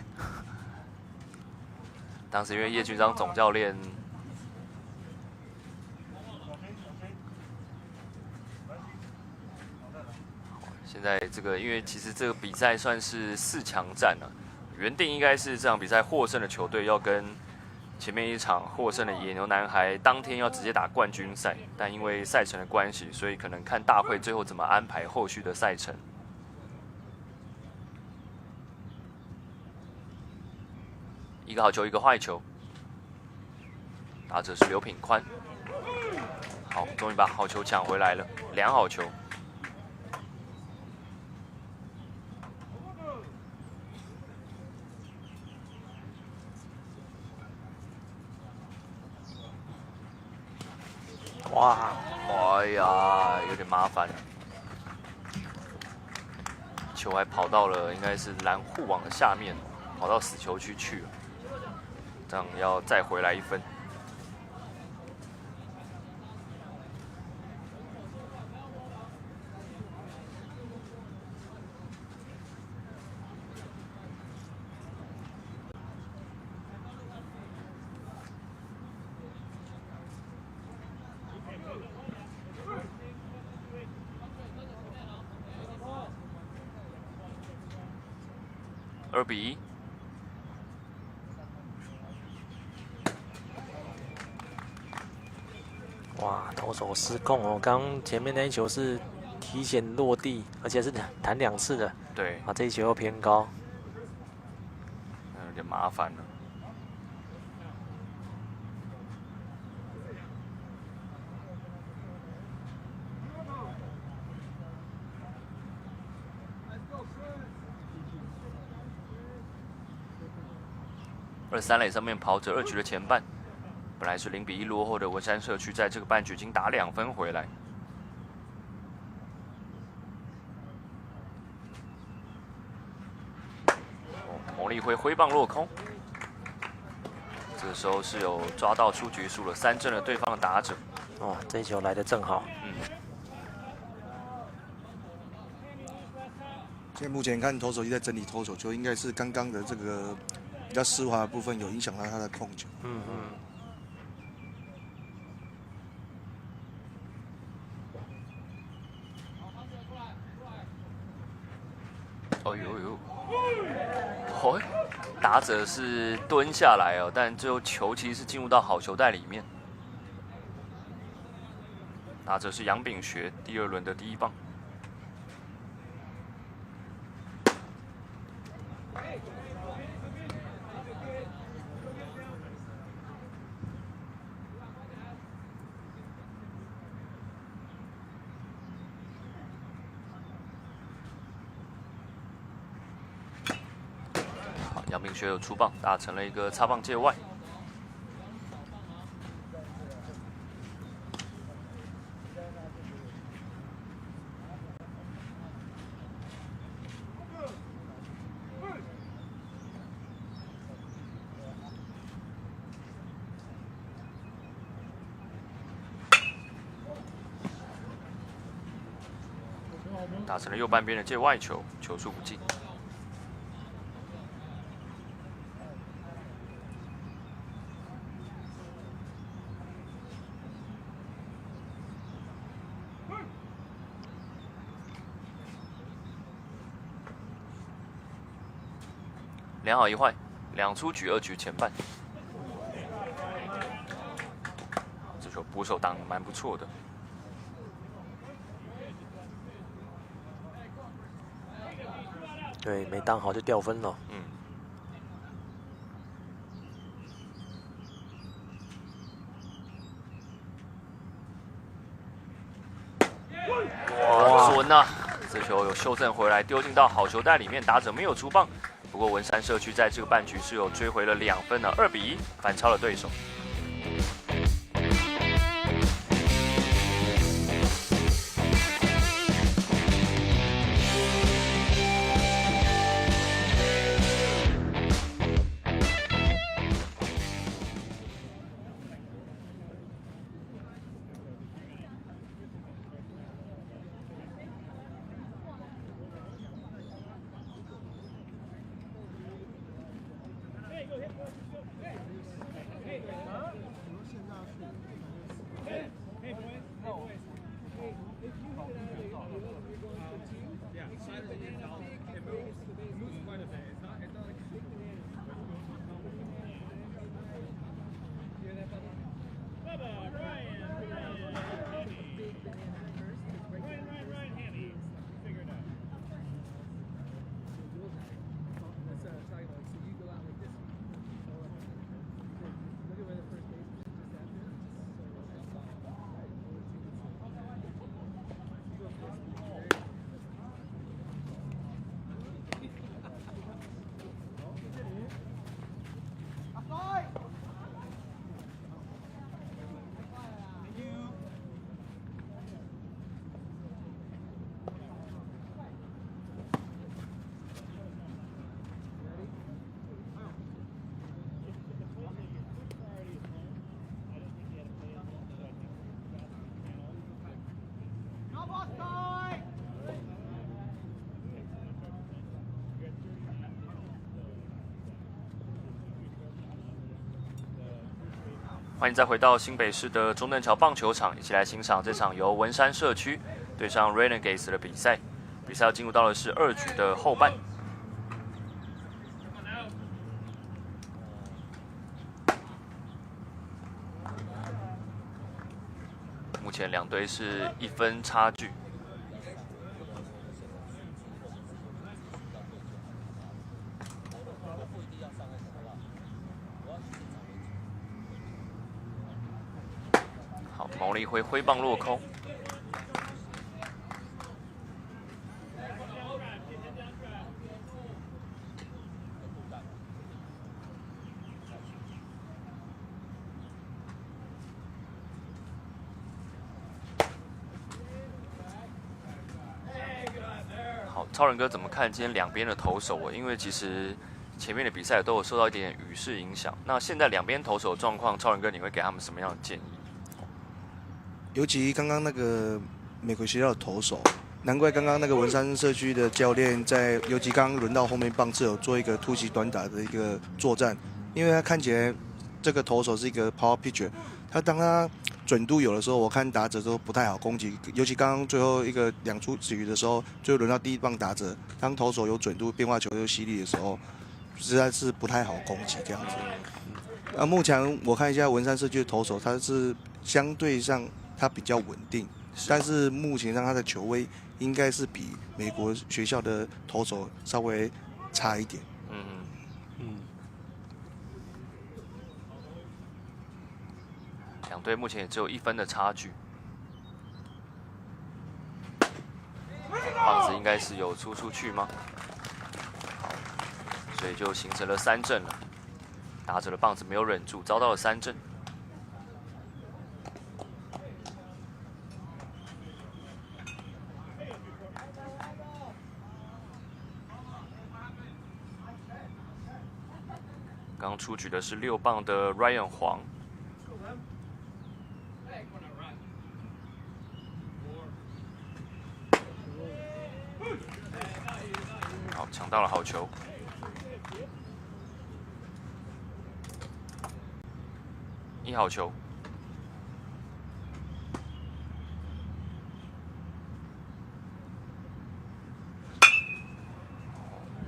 S7: 当时因为叶军章总教练现在这个，因为其实这个比赛算是4强战了，原定应该是这场比赛获胜的球队要跟前面一场获胜的野牛男孩当天要直接打冠军赛，但因为赛程的关系，所以可能看大会最后怎么安排后续的赛程。一个好球，一个坏球，打者是刘品宽。好，终于把好球抢回来了，2好球。
S8: 哇，
S7: 哎呀，有点麻烦，球还跑到了应该是蓝护网的下面，跑到死球区去了，这样要再回来1分。2比
S8: 1。哇，投手失控哦！刚前面那一球是提前落地，而且是弹2次的。
S7: 对，
S8: 这一球又偏高，
S7: 有点麻烦了。3垒上面跑者2局的前半，本来是0比1落后的文山社区，在这个半局已经打2分回来。牟立辉挥棒落空，这个时候是有抓到出局数了，3振了对方的打者。
S8: 哦，这一球来得正好。
S9: 现在目前看投手一直在整理投手球，应该是刚刚的这个比较湿滑的部分有影响到他的控球。
S7: 哦呦呦，哦，打者是蹲下来哦，但最后球其实是进入到好球带里面。打者是杨炳学，第2轮的第1棒。杨炳学有出棒，打成了一个擦棒界外。打成了右半边的界外球，球速不进。2好1坏，2出局2局前半。这球捕手挡得蛮不错的。
S8: 对，没当好就掉分了。
S7: 呐，这球有修正回来，丢进到好球袋里面，打者没有出棒。不过文山社区在这个半局是有追回了2分的，2比1反超了对手。欢迎再回到新北市的中正桥棒球场，一起来欣赏这场由文山社区对上 Renegades 的比赛。比赛要进入到的是2局的后半。目前两队是1分差距。好，毛了一挥，挥棒落空。超人哥怎么看今天两边的投手？因为其实前面的比赛都有受到一点点雨势影响。那现在两边投手的状况，超人哥你会给他们什么样的建议？
S9: 尤其刚刚那个美国学校的投手，难怪刚刚那个文山社区的教练在，尤其刚刚轮到后面棒次有做一个突袭短打的一个作战，因为他看起来这个投手是一个 power pitcher， 当他准度有的时候，我看打者都不太好攻击，尤其刚刚最后一个2出局的时候，最后轮到第一棒打者，当投手有准度、变化球又犀利的时候，实在是不太好攻击这样子。目前我看一下文山社区的投手，他是相对上他比较稳定，但是目前上他的球威应该是比美国学校的投手稍微差一点。
S7: 两队目前也只有1分的差距，棒子应该是有出去吗？好，所以就形成了3振了。打者的棒子没有忍住，遭到了3振。刚出局的是6棒的 Ryan 黄。好，抢到了好球。1好球。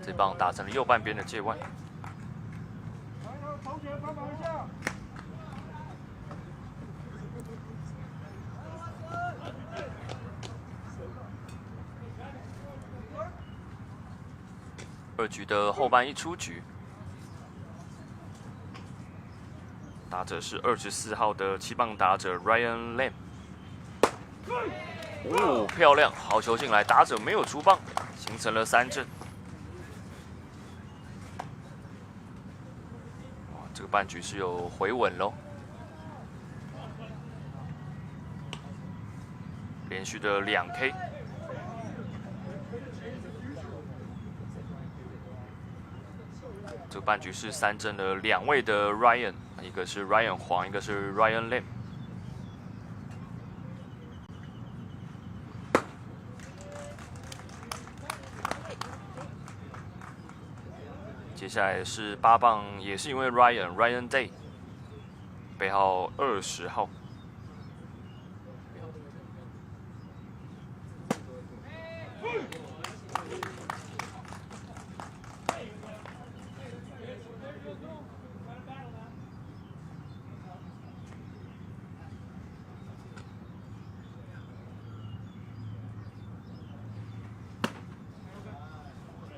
S7: 这棒打成了右半边的界外。2局的后半1出局，打者是24号的7棒打者 Ryan Lam。哦，漂亮，好球进来，打者没有出棒，形成了3振。哇，这个半局是有回稳喽。连续的2K。这个半局是3振了2位的 Ryan， 一个是 Ryan 黄，一个是 Ryan Lim。接下来是8棒，也是因为 Ryan Day， 背号20号。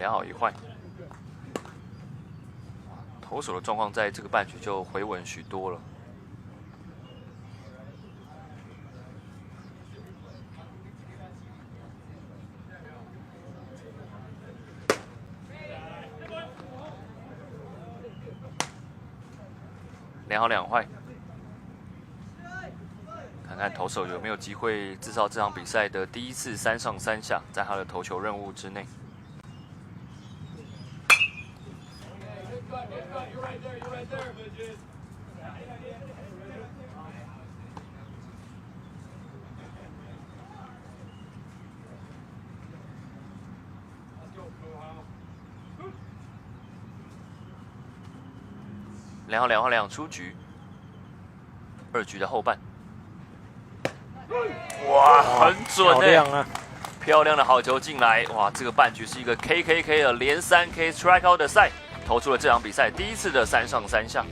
S7: 2好1坏，投手的状况在这个半局就回稳许多了。2好2坏，看看投手有没有机会制造这场比赛的第一次3上3下，在他的投球任务之内。2好2坏2出局，2局的后半，哇，很准
S8: 欸，
S7: 漂亮的好球进来，哇，这个半局是一个 KKK 的连3K strikeout 的赛，投出了这场比赛第一次的3上3下。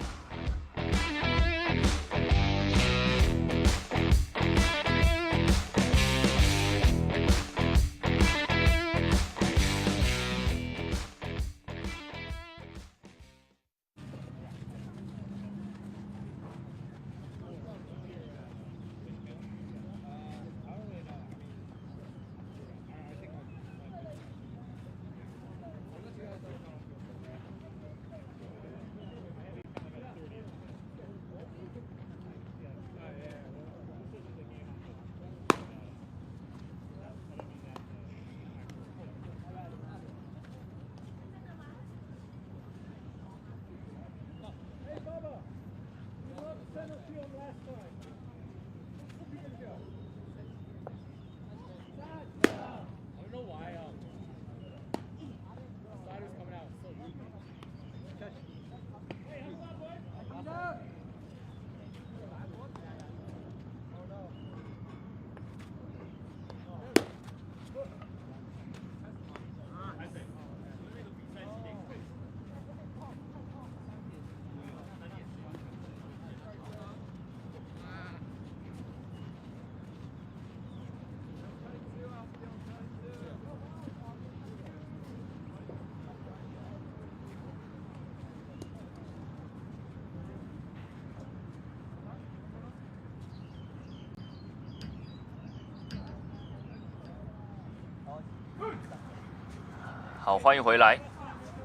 S7: 好，欢迎回来。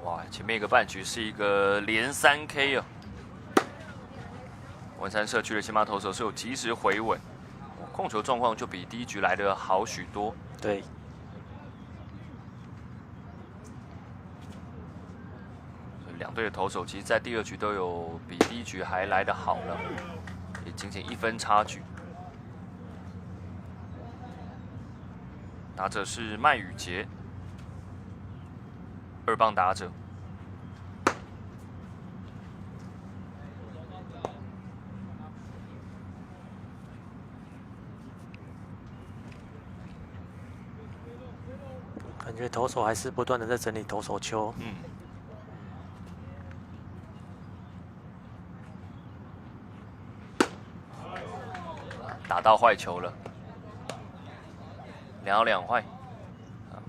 S7: 哇，前面一个半局是一个连3K 啊！文山社区的先发投手是有及时回稳，控球状况就比第一局来的好许多。
S8: 对，
S7: 两队的投手其实，在第2局都有比第一局还来得好了，也仅仅1分差距。打者是麦宇杰，2棒打者。
S8: 感觉投手还是不断的在整理投手球。
S7: 打到坏球了，2好2坏。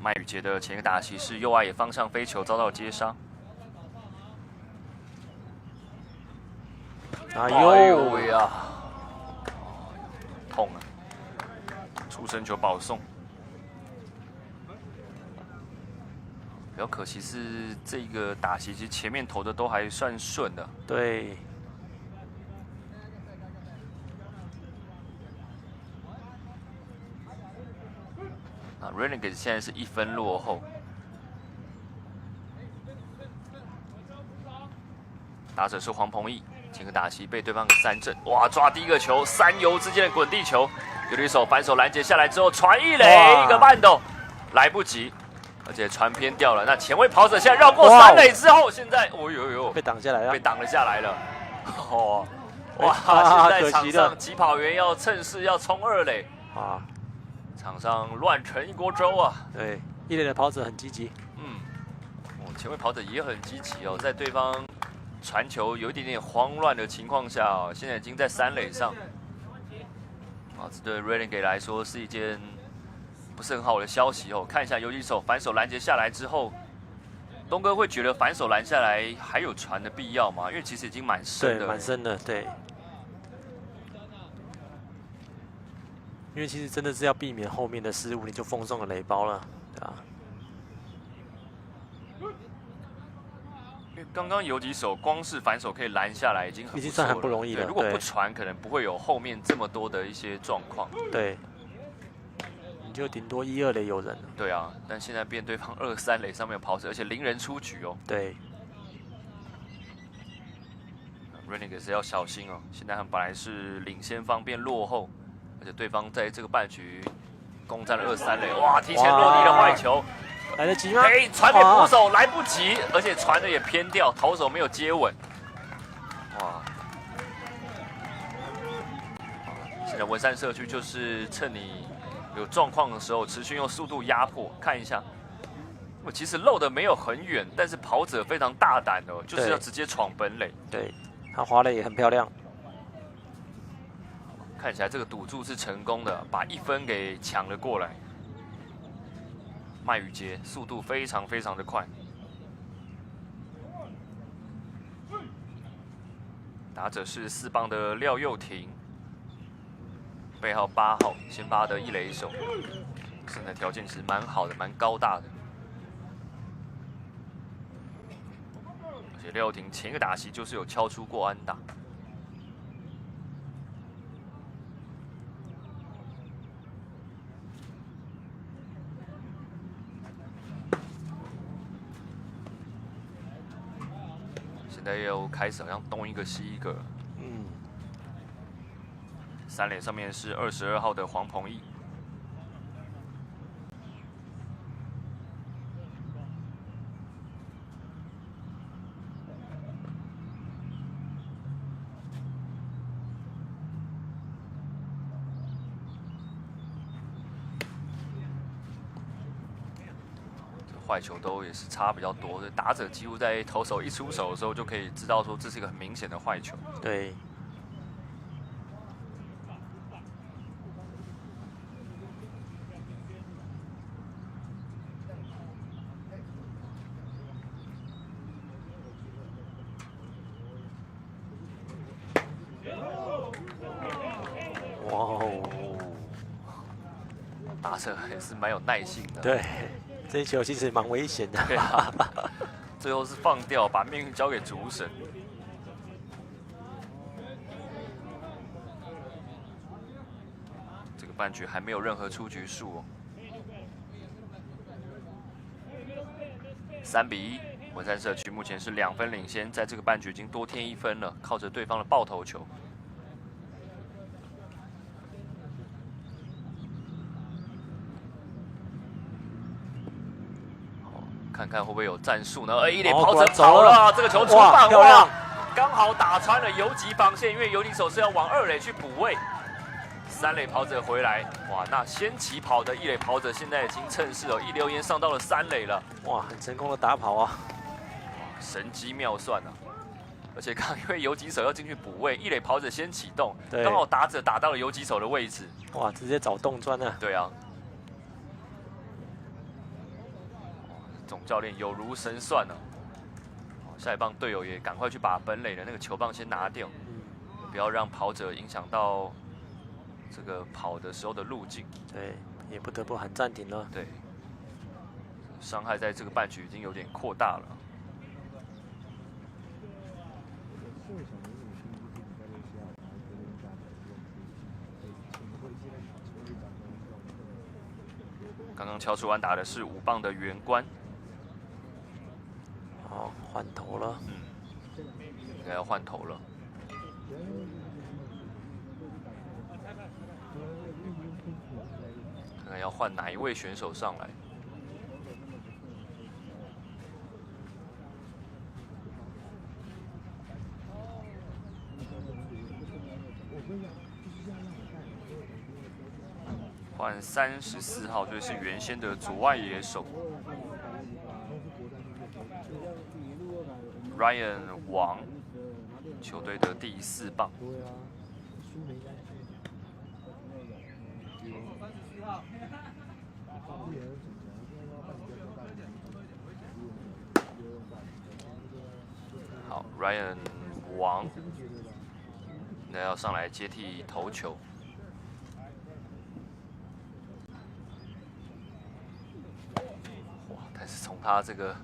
S7: 麦宇杰的前一个打席是右外野方向飞球遭到接杀。哎呦呀，痛啊！出生球保送。比较可惜是这个打席，其实前面投的都还算顺的。
S8: 对。
S7: 啊 ，Renegade 现在是1分落后。打者是黄鹏毅，这个打席被对方给3振，哇，抓第一个球，3游之间的滚地球，有一手反手拦截下来之后传一垒，一个慢斗，来不及。 而且传偏掉了，那前卫跑者现在绕过3垒之后，现在哦呦，
S8: 被挡下来了，
S7: 被挡了下来了。哦，哇！现在场上疾跑员要趁势要冲2垒
S8: 啊，
S7: 场上乱成一锅粥啊。
S8: 对，1垒的跑者很积极，
S7: 前卫跑者也很积极哦，在对方传球有一点点慌乱的情况下哦，现在已经在3垒上。啊，这对 Renegade 来说是一件 不是很好的消息哦，看一下游击手反手拦截下来之后，东哥会觉得反手拦下来还有传的必要吗？因为其实已经蛮深的，
S8: 对，蛮深的，对。因为其实真的是要避免后面的失误，你就奉送了垒包了，对啊。
S7: 因为刚刚游击手光是反手可以拦下来，已经
S8: 算很不容易了。
S7: 如果不传，可能不会有后面这么多的一些状况。
S8: 对。 就顶多1、2垒有人。
S7: 对啊，但现在变对方2、3垒上面有跑者，而且0人出局哦。
S8: 对。
S7: Renegade 是要小心哦。现在他们本来是领先方变落后，而且对方在这个半局攻占了2、3垒，哇！提前落地的坏球，
S8: 来得及吗？
S7: 哎，传给捕手来不及，而且传的也偏掉，投手没有接稳。哇！现在文山社区就是趁你 有状况的时候，持续用速度压迫，看一下。我其实漏的没有很远，但是跑者非常大胆哦，就是要直接闯本垒。
S8: 对，他滑垒也很漂亮。
S7: 看起来这个赌注是成功的，把1分给抢了过来。麦宇杰速度非常的快，打者是4棒的廖佑廷。 背号8号，先发的1垒手，身材条件其实蛮好的，蛮高大的。而且廖佑廷前一个打席就是有敲出过安打。现在又开始好像东一个西一个。 3垒上面是22号的黄鹏毅，这坏球都也是差比较多的，打者几乎在投手一出手的时候就可以知道说这是一个很明显的坏球。
S8: 对。 哇哦，
S7: 打者还是蛮有耐性的。
S8: 对，这一球其实蛮危险的。
S7: 对啊，最后是放掉，把命运交给主审。这个半局还没有任何出局数哦。3比1，文山社区目前是2分领先，在这个半局已经多添1分了，靠着对方的爆头球。 看看会不会有战术呢？1垒跑者跑了，这个球出棒，哇，刚好打穿了游击防线，因为游击手是要往2垒去补位。3垒跑者回来，哇，那先起跑的1垒跑者现在已经趁势哦，一溜烟上到了3垒了，
S8: 哇，很成功的打跑啊，
S7: 神机妙算啊！而且刚因为游击手要进去补位，1垒跑者先启动，刚好打者打到了游击手的位置，
S8: 哇，直接找洞钻了。
S7: 对啊。 总教练有如神算哦，下一棒队友也赶快去把本垒的那个球棒先拿掉，不要让跑者影响到这个跑的时候的路径。
S8: 对，也不得不喊暂停了。
S7: 对，伤害在这个半局已经有点扩大了。刚刚敲出安打的是5棒的袁关。
S8: 好，换头了。
S7: 应该要换头了。看看要换哪一位选手上来。换34号，就是原先的左外野手 Ryan 王，球队的第4棒。好 ，Ryan 王，那要上来接替投球。哇，但是从他这个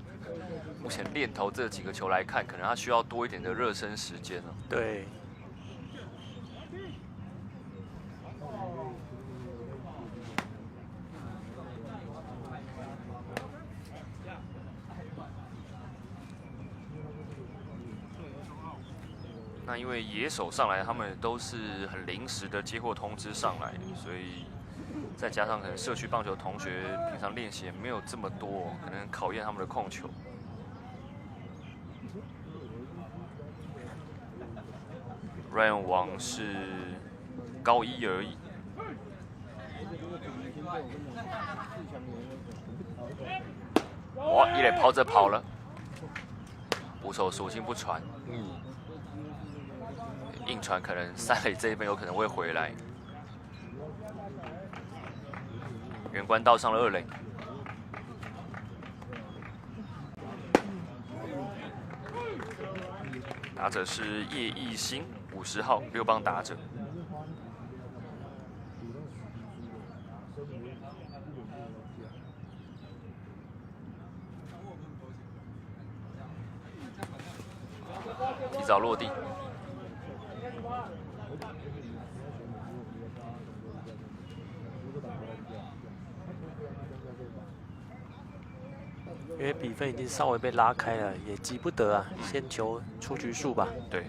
S7: 目前练投这几个球来看，可能他需要多一点的热身时间了。
S8: 对。
S7: 那因为野手上来，他们都是很临时的接获通知上来，所以再加上可能社区棒球同学平常练习也没有这么多，可能考验他们的控球。Ryan 王是高1而已。哇，一垒跑者跑了，捕手索性不传。硬传可能3垒这一边有可能会回来。袁关到上了2垒。打者是叶义兴，50号，6棒打者。提早落地。
S8: 因为比分已经稍微被拉开了，也急不得啊，先求出局数吧。
S7: 对。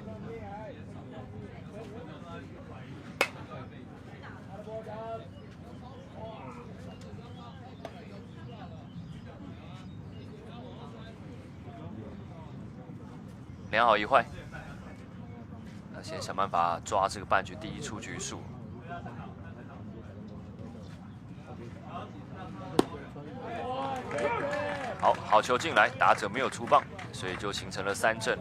S7: 2好1坏，那先想办法抓这个半局第1出局数。好球进来，打者没有出棒，所以就形成了3振。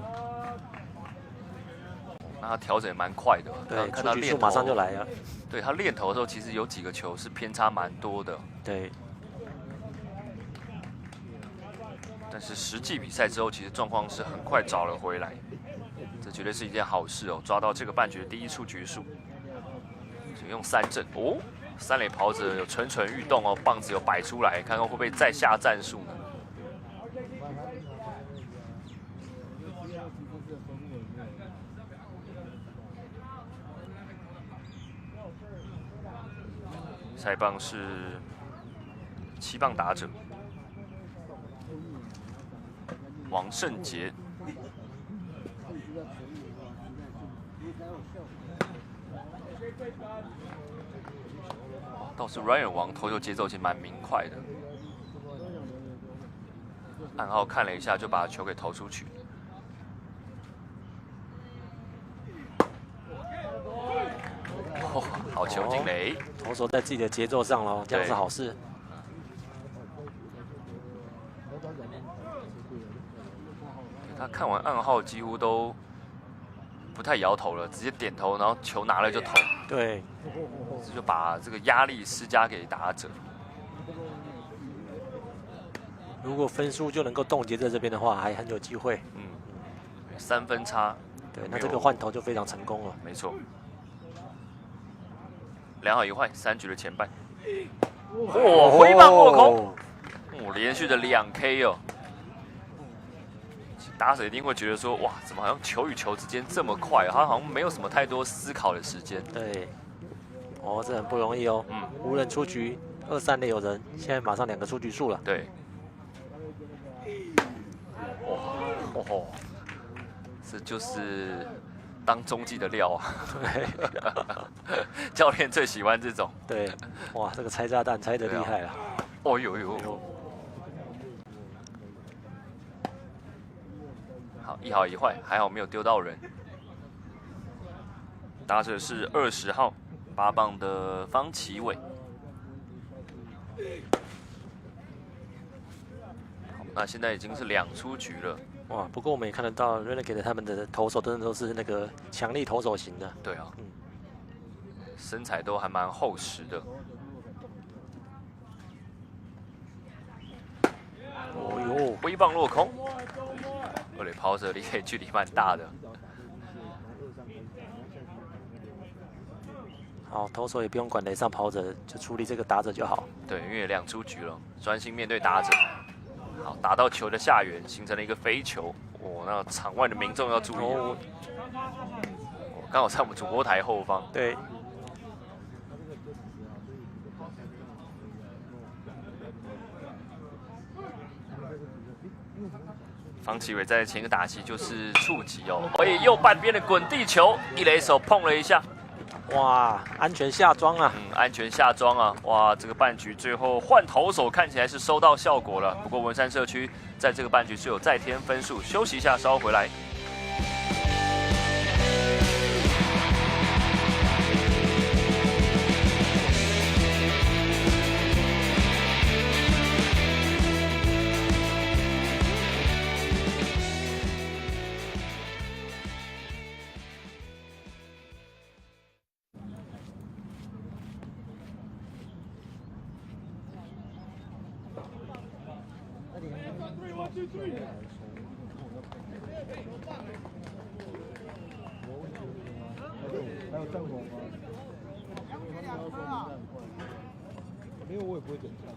S7: 那他调整也蛮快的，
S8: 对，
S7: 看到练头
S8: 出局数马上就来了。
S7: 对他练头的时候，其实有几个球是偏差蛮多的。
S8: 对。
S7: 但是实际比赛之后，其实状况是很快找了回来，这绝对是一件好事哦。抓到这个半局第1出局数，只用3振哦。3垒跑者有蠢蠢欲动哦，棒子有摆出来，看看会不会再下战术呢？下一棒是7棒打者王胜杰，倒是 Ryan 王投球节奏其实蛮明快的，暗号看了一下就把球给投出去。哦，好球进垒，
S8: 投手在自己的节奏上喽，这样是好事。
S7: 他看完暗号几乎都不太摇头了，直接点头，然后球拿了就投。
S8: 对，
S7: 这就把这个压力施加给打者。
S8: 如果分数就能够冻结在这边的话，还很有机会。
S7: 3分差。
S8: 对，那这个换头就非常成功了。
S7: 没错。2好1坏，3局的前半。挥棒落空，连续的2 K 哦。打者一定会觉得说，哇，怎么好像球与球之间这么快？他好像没有什么太多思考的时间。
S8: 对，哦，这很不容易哦。无人出局，2、3垒有人，现在马上2个出局数了。
S7: 对。哦，这就是当中继的料啊！对，教练最喜欢这种。
S8: 对，哇，这个拆炸弹拆得厉害啊！
S7: 哦呦。好，1好1坏，还好没有丢到人。打者是20号8棒的方奇伟。好，那现在已经是2出局了。
S8: 哇，不过我们也看得到 Renegade 他们的投手真的都是那个强力投手型的。
S7: 对啊，身材都还蛮厚实的。哦呦，挥棒落空。2垒抛射离距离蛮大的。
S8: 好，投手也不用管垒上跑者，就处理这个打者就好。
S7: 对，因为2出局了，专心面对打者。好，打到球的下缘，形成了一个飞球。那场外的民众要注意了。刚好在我们主播台后方。
S8: 对。
S7: 方奇伟在前一个打席就是触及哦，右半边的滚地球，一垒手碰了一下。
S8: 哇，安全下庄啊！
S7: 安全下庄啊！哇，这个半局最后换投手看起来是收到效果了。不过文山社区在这个半局是有再添分数，休息一下，稍后回来。
S10: 还有战火吗？没有，我也不会检查。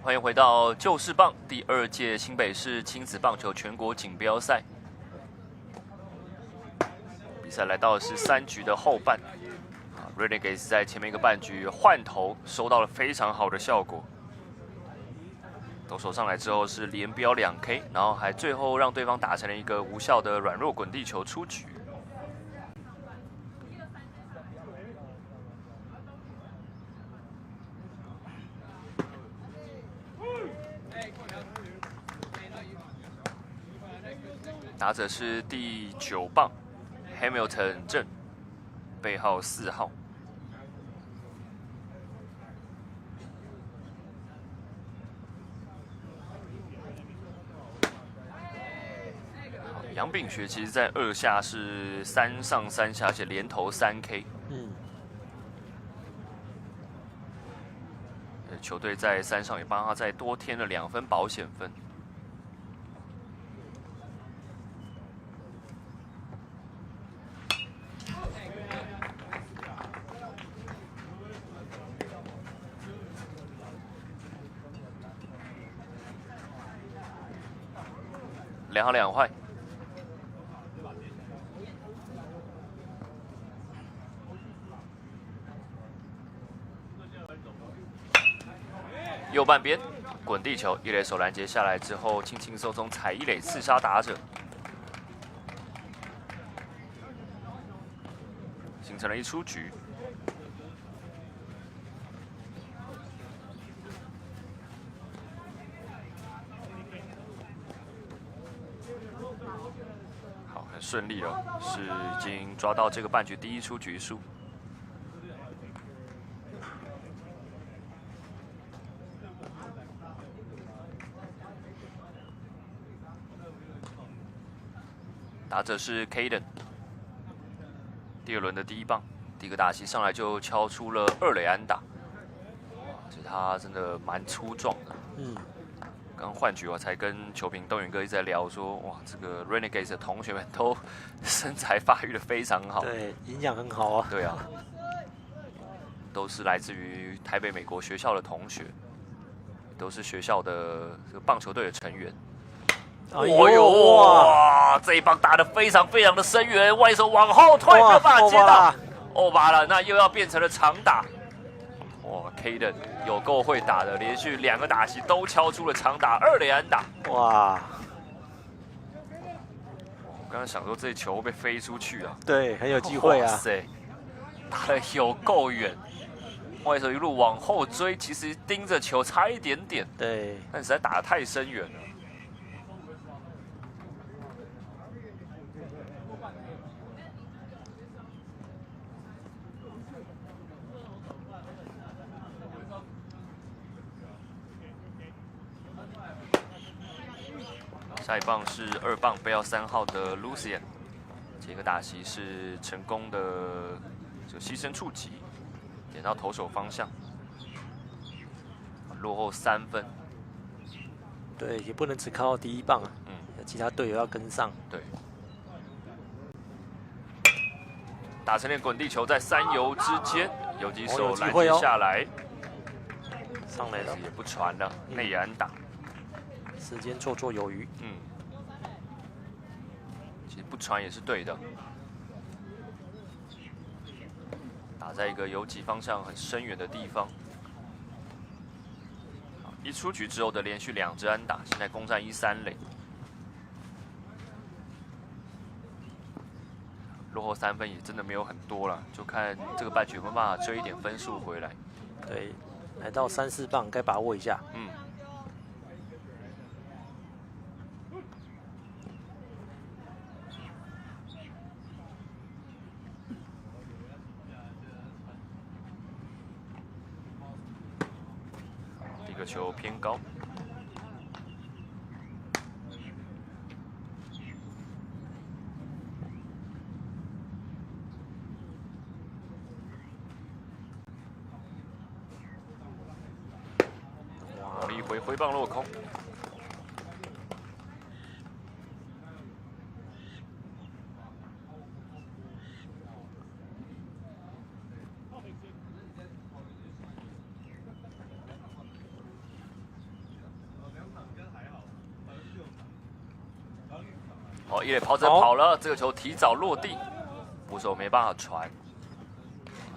S7: 欢迎回到旧式棒第2届新北市亲子棒球全国锦标赛。比赛来到的是3局的后半，Renegades 在前面一个半局换投收到了非常好的效果。投手上来之后是连飙2 K， 然后还最后让对方打成了一个无效的软弱滚地球出局。打者是第9棒 Hamilton 郑，背号4号。杨炳学其实在2下是3上3下，而且连投3 K。球队在3上也帮他再多添了2分保险分。2好2坏。右半边滚地球，一垒手拦截下来之后，轻轻松松踩一垒刺杀打者，形成了一出局。好，很顺利了，是已经抓到这个半局第一出局数。打者是 Caden， 第2轮的第1棒，第一个打席上来就敲出了2垒安打，其实他真的蛮粗壮的。刚换局我才跟球评东元哥一直在聊说，哇，这个 Renegades 的同学们都身材发育的非常好，
S8: 对，营养很好啊。
S7: 对啊，都是来自于台北美国学校的同学，都是学校的这个棒球队的成员。
S8: 哎呦哇！
S7: 这一棒打得非常的深远，外手往后退，没有办法接到，欧巴了，那又要变成了长打。哇 ，Caden 有够会打的，连续2个打席都敲出了长打2垒安打。
S8: 哇！
S7: 我刚刚想说这球会被飞出去啊，
S8: 对，很有机会啊。
S7: 哇塞，打得有够远，外手一路往后追，其实盯着球差一点点，
S8: 对，
S7: 但实在打得太深远了。下一棒是2棒背号3号的 Lucian， 这个打席是成功的这个牺牲触击，点到投手方向，落后3分。
S8: 对，也不能只靠第1棒啊，其他队友要跟上。
S7: 对，打成了滚地球在3游之间，游击手拦截下来，
S8: 上来了，
S7: 也不传了，内野安打。
S8: 时间绰绰有余。
S7: 其实不传也是对的，打在一个游击方向很深远的地方。一出局之后的连续2支安打，现在攻占1、3垒，落后3分也真的没有很多了，就看这个半局有没有办法追一点分数回来。
S8: 对，来到3、4棒该把握一下。
S7: 这个球偏高，往里回棒落空。哦，一垒跑者跑了，这个球提早落地，捕手没办法传，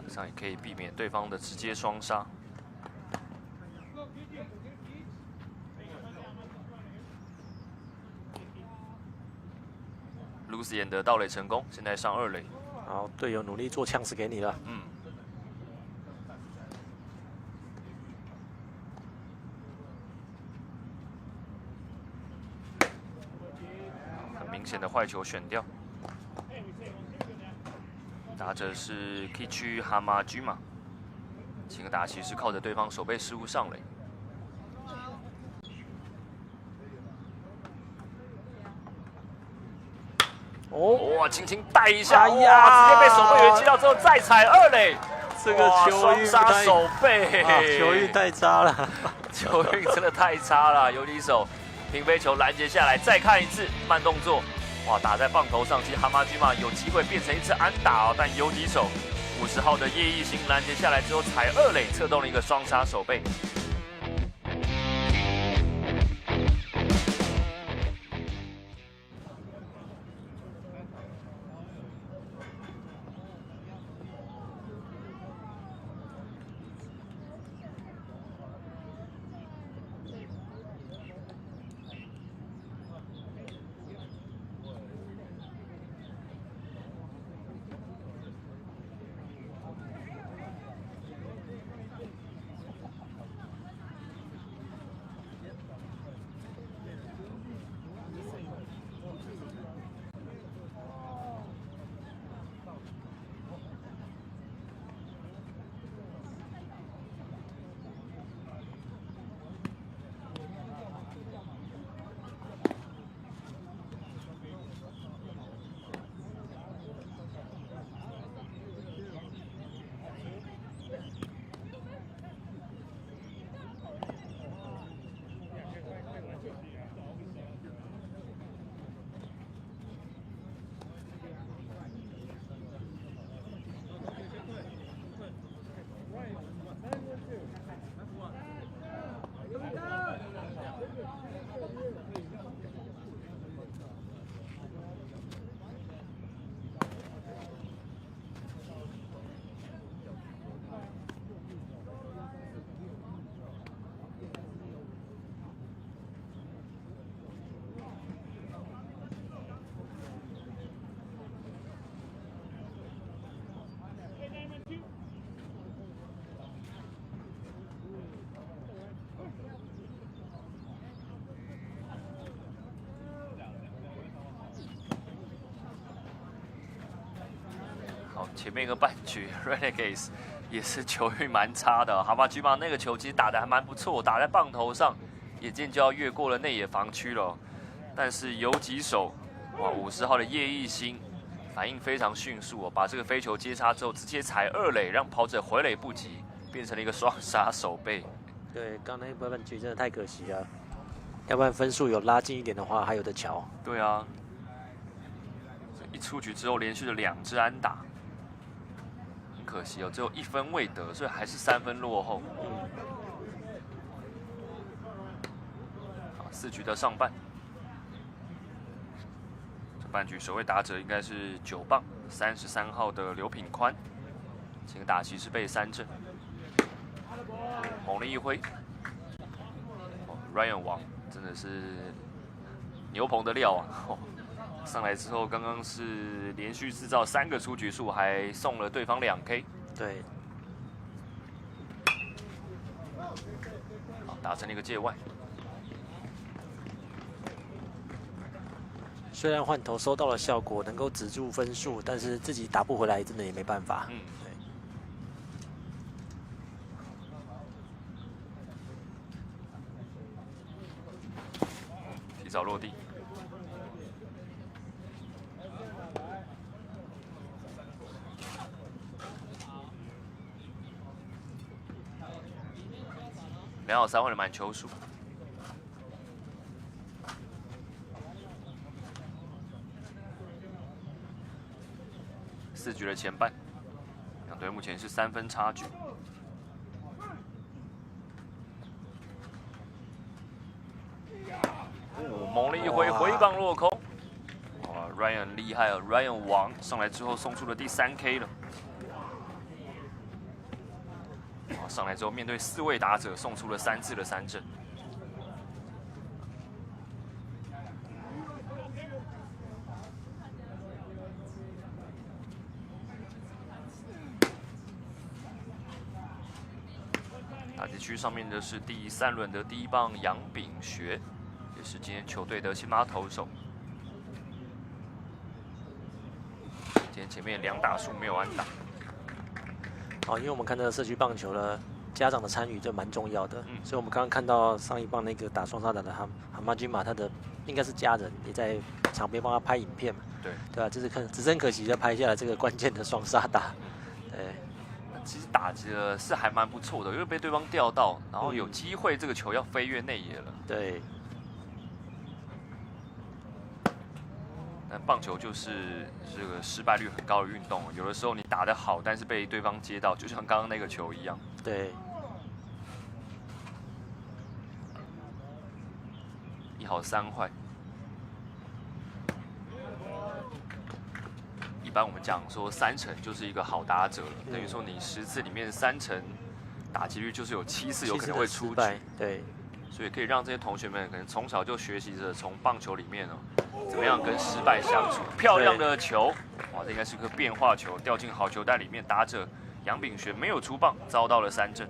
S7: 这样也可以避免对方的直接双杀。Lucian 的盗垒成功，现在上2垒。
S8: 好，队友努力做呛死给你了。
S7: 明显的坏球选掉，打者是 Kichi Hamajima， 这个打席是靠着对方守备失误上垒。哇，轻轻带一下，哇，直接被守备员击到之后再踩2垒，
S8: 这个球运
S7: 双杀守备，
S8: 球运太差了，
S7: 球运真的太差了，游击手平飞球拦截下来，再看一次慢动作，哇，打在棒头上，其实蛤蟆军嘛有机会变成一次安打哦，但游击手50号的叶奕兴拦截下来之后踩2垒，策动了一个双杀守备。前面一个半局 Renegades 也是球运蛮差的，蛤蟆居嘛那个球其实打得还蛮不错，打在棒头上，眼见就要越过了内野防区了。但是游击手哇50号的叶奕兴反应非常迅速哦，把这个飞球接插之后直接踩2垒，让跑者回垒不及，变成了一个双杀守备。
S8: 对，刚才半局真的太可惜了，要不然分数有拉近一点的话，还有的瞧。
S7: 对啊，一出局之后连续的2支安打。可惜哦，只有1分未得，所以还是3分落后。好，4局的上半，这半局首位打者应该是9棒33号的刘品宽，这个打席是被3振，猛力一挥，Ryan 王真的是牛棚的料啊！上来之后，刚刚是连续制造3个出局数，还送了对方2 K。
S8: 对，
S7: 好，打成了一个界外。
S8: 虽然换头收到了效果，能够止住分数，但是自己打不回来，真的也没办法。
S7: 嗯，对。提早落地。2好3坏的满球数。4局的前半，两队目前是3分差距。猛力一挥，回棒落空。哇 ，Ryan 厉害了 ，Ryan 王上来之后送出了第3 K 了。上来之后，面对4位打者，送出了3次的3振。打击区上面的是第3轮的第1棒杨炳学，也是今天球队的先发投手。今天前面2打数没有安打。
S8: 好，因为我们看到社区棒球呢，家长的参与这蛮重要的，所以我们刚刚看到上一棒那个打双杀打的蛤蟆君马，他的应该是家人也在场边帮他拍影片嘛，对吧？这是只是很可惜的拍下了这个关键的双杀打，对。
S7: 其实打击的是还蛮不错的，因为被对方钓到，然后有机会这个球要飞越内野了。
S8: 对。
S7: 但棒球就是这个失败率很高的运动，有的时候你打得好，但是被对方接到，就像刚刚那个球一样。
S8: 对。
S7: 1好3坏。一般我们讲说3成就是一个好打者了，等于说你10次里面3成打击率就是有7次有可能会出局。
S8: 对。
S7: 所以可以让这些同学们可能从小就学习着从棒球里面怎么样跟失败相处。漂亮的球，哇，这应该是个变化球，掉进好球袋里面。打者杨炳学没有出棒，遭到了3振。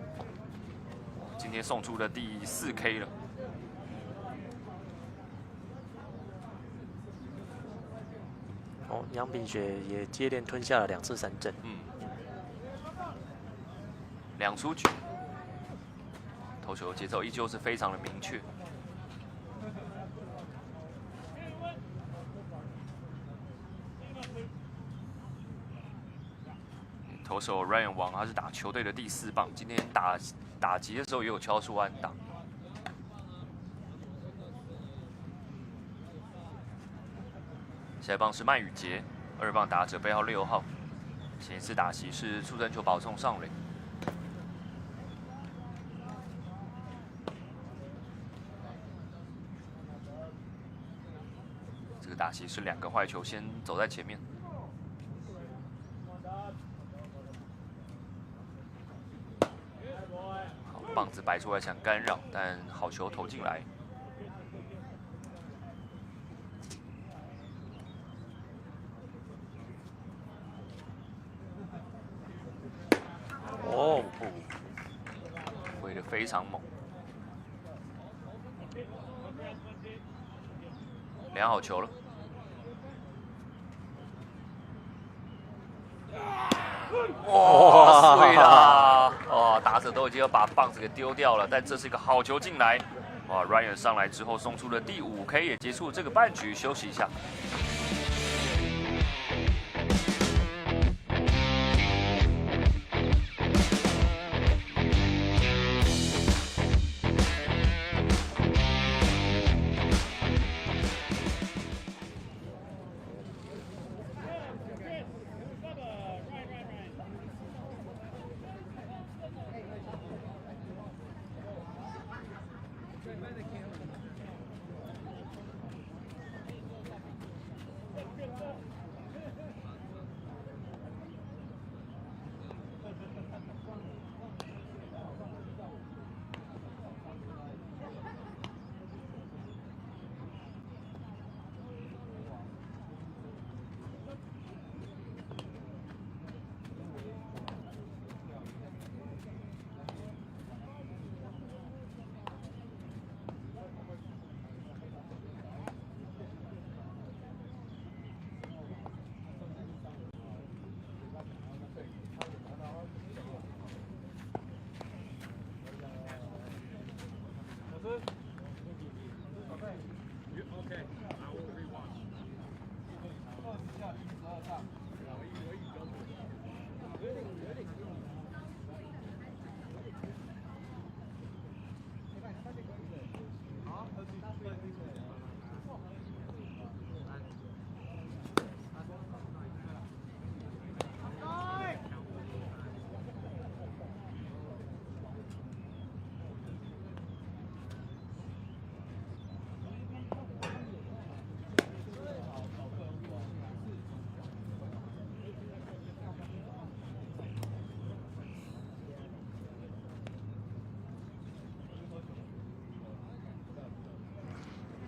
S7: 今天送出的第4 K 了。
S8: 哦，杨炳学也接连吞下了2次3振。
S7: 2出局。投球节奏依旧是非常的明确。投手 Ryan 王他是打球队的第4棒，今天打击的时候也有敲出安打。下一棒是麦宇杰，2棒打者背号6号，前一次打席是触身球保送上垒。打席是2个坏球，先走在前面。好，棒子摆出来想干扰，但好球投进来。哦，挥得非常猛。2好球了。哇，碎啦！哦，打者都已经要把棒子给丢掉了，但这是一个好球进来。哇 ，Ryan 上来之后送出了第5 K， 也结束这个半局，休息一下。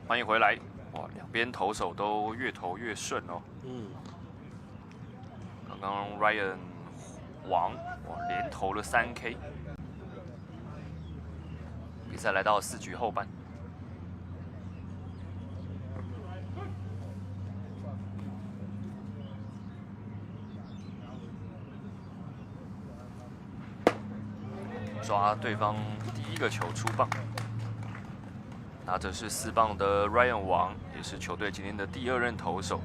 S7: 欢迎回来！哇，两边投手都越投越顺哦。刚刚 Ryan 王哇连投了3 K， 比赛来到4局后半。抓对方第1个球出棒。打者是4棒的 Ryan 王，也是球队今天的第2任投手。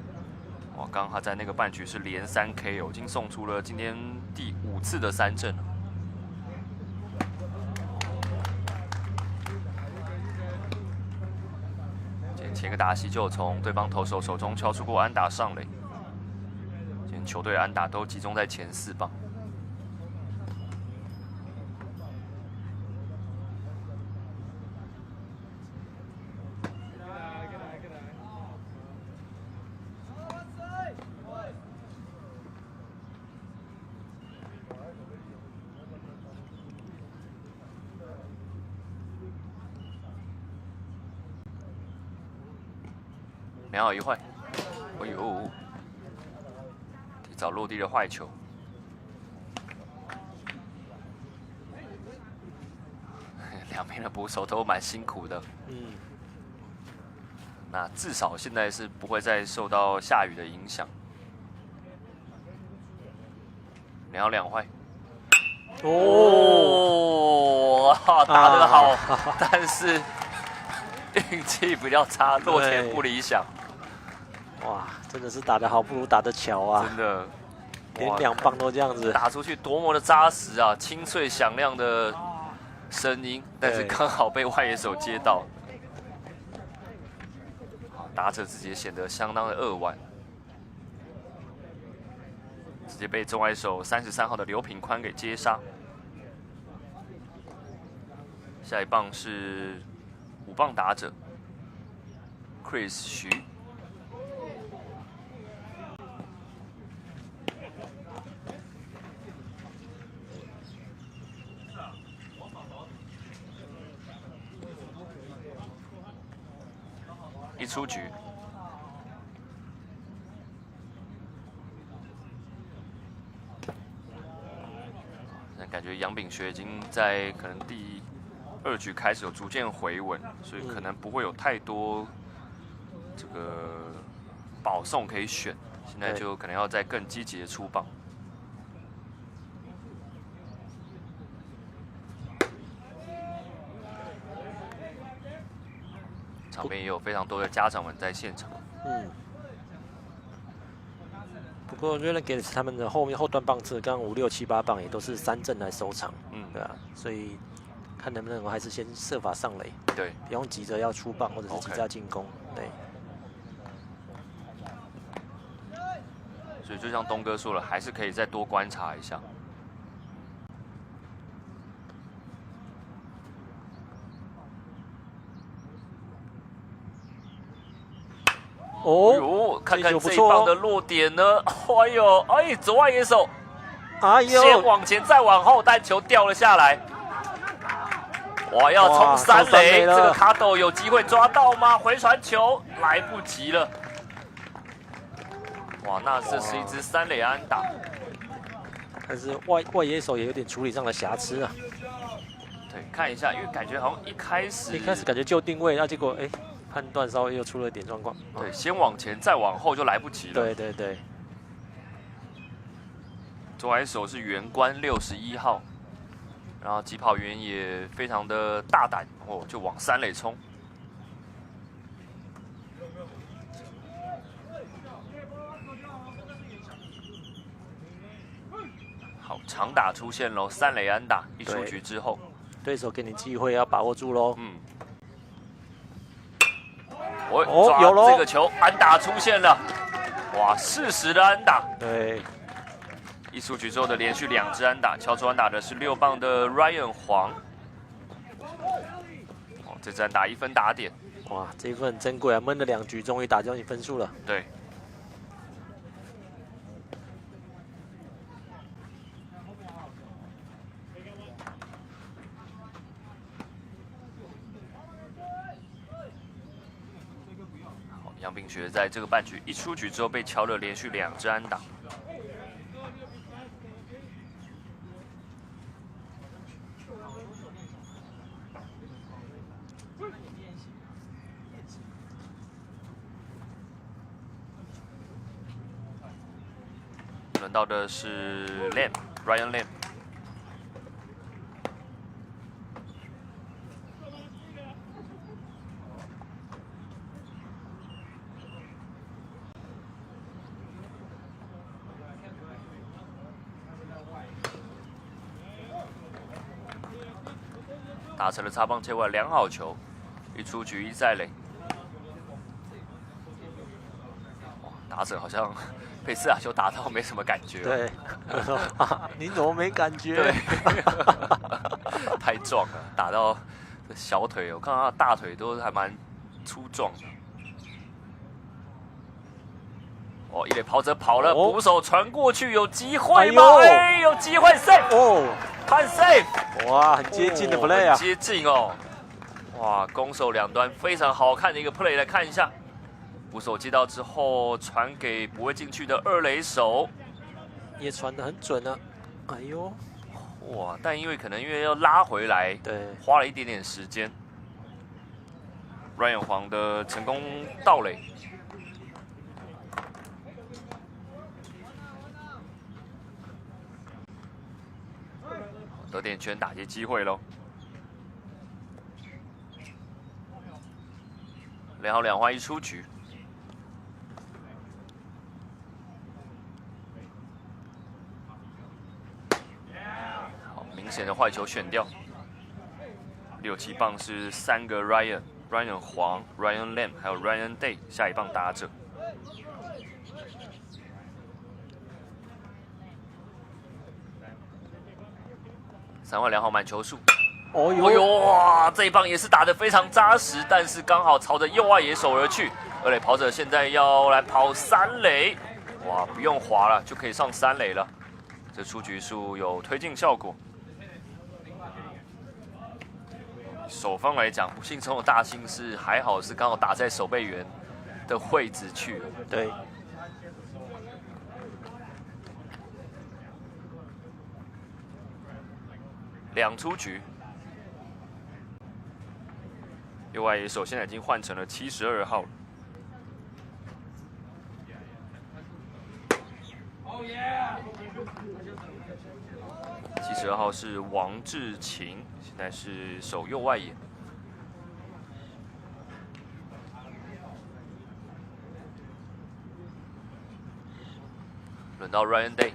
S7: 哇，刚刚他在那个半局是连3 K 哦，已经送出了今天第5次的3振了。前个打席就从对方投手手中敲出过安打上垒。今天球队安打都集中在前4棒。2好1坏，哎呦，提早落地的坏球。两边的捕手都蛮辛苦的。那至少现在是不会再受到下雨的影响。2好2坏。哦，打得好，但是运气比较差，落点不理想。
S8: 哇，真的是打得好不如打得巧啊！
S7: 真的，
S8: 连2棒都这样子
S7: 打出去，多么的扎实啊！清脆响亮的声音，但是刚好被外野手接到，打者直接显得相当的扼腕，直接被中外手33号的刘品宽给接杀。下一棒是5棒打者 Chris 徐。一出局，感觉杨秉学已经在可能第2局开始有逐渐回稳，所以可能不会有太多这个保送可以选，现在就可能要再更积极的出棒。旁边也有非常多的家长们在现场。
S8: 嗯。不过 Renegades 他们的后段棒次，刚刚5、6、7、8棒也都是3振来收场，对啊，所以看能不能还是先设法上垒，
S7: 对，
S8: 不用急着要出棒或者是急着要进攻，对。
S7: 所以就像东哥说了，还是可以再多观察一下。
S8: 哦，
S7: 看看这一棒的落点呢？哎呦，哎，左外野手，
S8: 哎呦，
S7: 先往前再往后，但球掉了下来。哇，要冲三垒，这个卡斗有机会抓到吗？回传球来不及了。哇，那这是一支3垒安打，
S8: 但是外野手也有点处理上的瑕疵啊。
S7: 对，看一下，因为感觉好像一开始
S8: 感觉就定位，那结果哎。判断稍微又出了点状况，
S7: 对，先往前再往后就来不及了。
S8: 对对对，
S7: 左外手是原关61号，然后急跑员也非常的大胆哦，就往3垒冲。好，长打出现喽，3垒安打，一出局之后，
S8: 对手给你机会要把握住喽。
S7: 嗯。哦，有喽！这个球安打出现了，哇，适时的安打。
S8: 对，
S7: 一出局之后的连续2支安打，敲出安打的是6棒的 Ryan 黄。哦，这支安打1分打点。
S8: 哇，这一分很珍贵啊，闷了2局，终于打掉你分数了。
S7: 对。杨秉学在这个半局一出局之后被敲了连续2支安打。轮到的是 Ryan Lamb。打成了擦棒界外2好球，一出局1在垒。哇，打者好像被4打球打到没什么感觉。
S8: 对，你怎么没感觉？
S7: 对，太壮了，打到小腿，我看到他大腿都还蛮粗壮的。哦，一垒跑者跑了，捕手传过去，有机会吗？哎，有机会 ，safe
S8: 哦，
S7: 判 safe。
S8: 哇，很接近的 play 啊，
S7: 很接近哦。哇，攻守两端非常好看的一个 play， 来看一下。捕手接到之后，传给不会进去的2垒手，
S8: 也传得很准啊。哎呦，
S7: 哇！但因为要拉回来，
S8: 对，
S7: 花了一点点时间。Ryan 黄的成功盗垒。得点圈打击机会喽，2好2坏1出局。好，明显的坏球选掉。6、7棒是3个 Ryan 黄、Ryan Lamb 还有 Ryan Day 下一棒打者。3坏2好满球数。
S8: 哦呦
S7: 哇！这一棒也是打得非常扎实，但是刚好朝着右外野手而去。2垒跑者现在要来跑3垒，哇，不用滑了就可以上3垒了。这出局数有推进效果。守方来讲，不幸中的大幸是还好是刚好打在守备员的位置去了。
S8: 对。
S7: 2出局，右外野手现在已经换成了72号了。72号是王志勤，现在是守右外野。轮到 Ryan Day，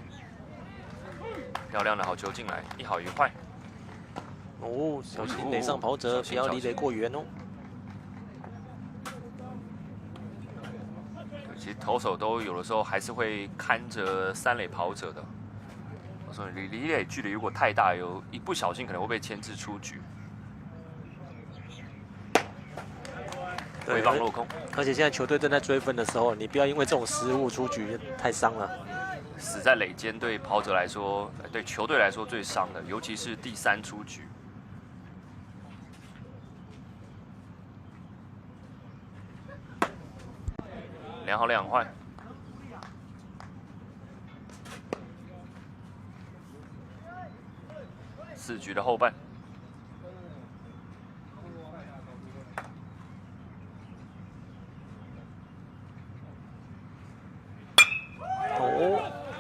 S7: 漂亮的好球进来，一好一坏。
S8: 哦，小心垒上跑者，不要离垒过远哦。
S7: 其实投手都有的时候还是会看着三垒跑者的。我说离垒距离如果太大，有一不小心可能会被牵制出局。回棒落空。
S8: 而且现在球队正在追分的时候，你不要因为这种失误出局，太伤了。
S7: 死在垒间对跑者来说，对球队来说最伤的，尤其是第3出局。2好2坏。4局的后半。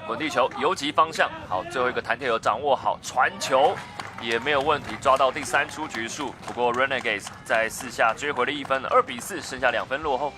S7: 滚地球，游击方向好，最后一个弹跳有掌握好，传球也没有问题，抓到第3出局数。不过 Renegades 在4下追回了1分，2比4，剩下2分落后。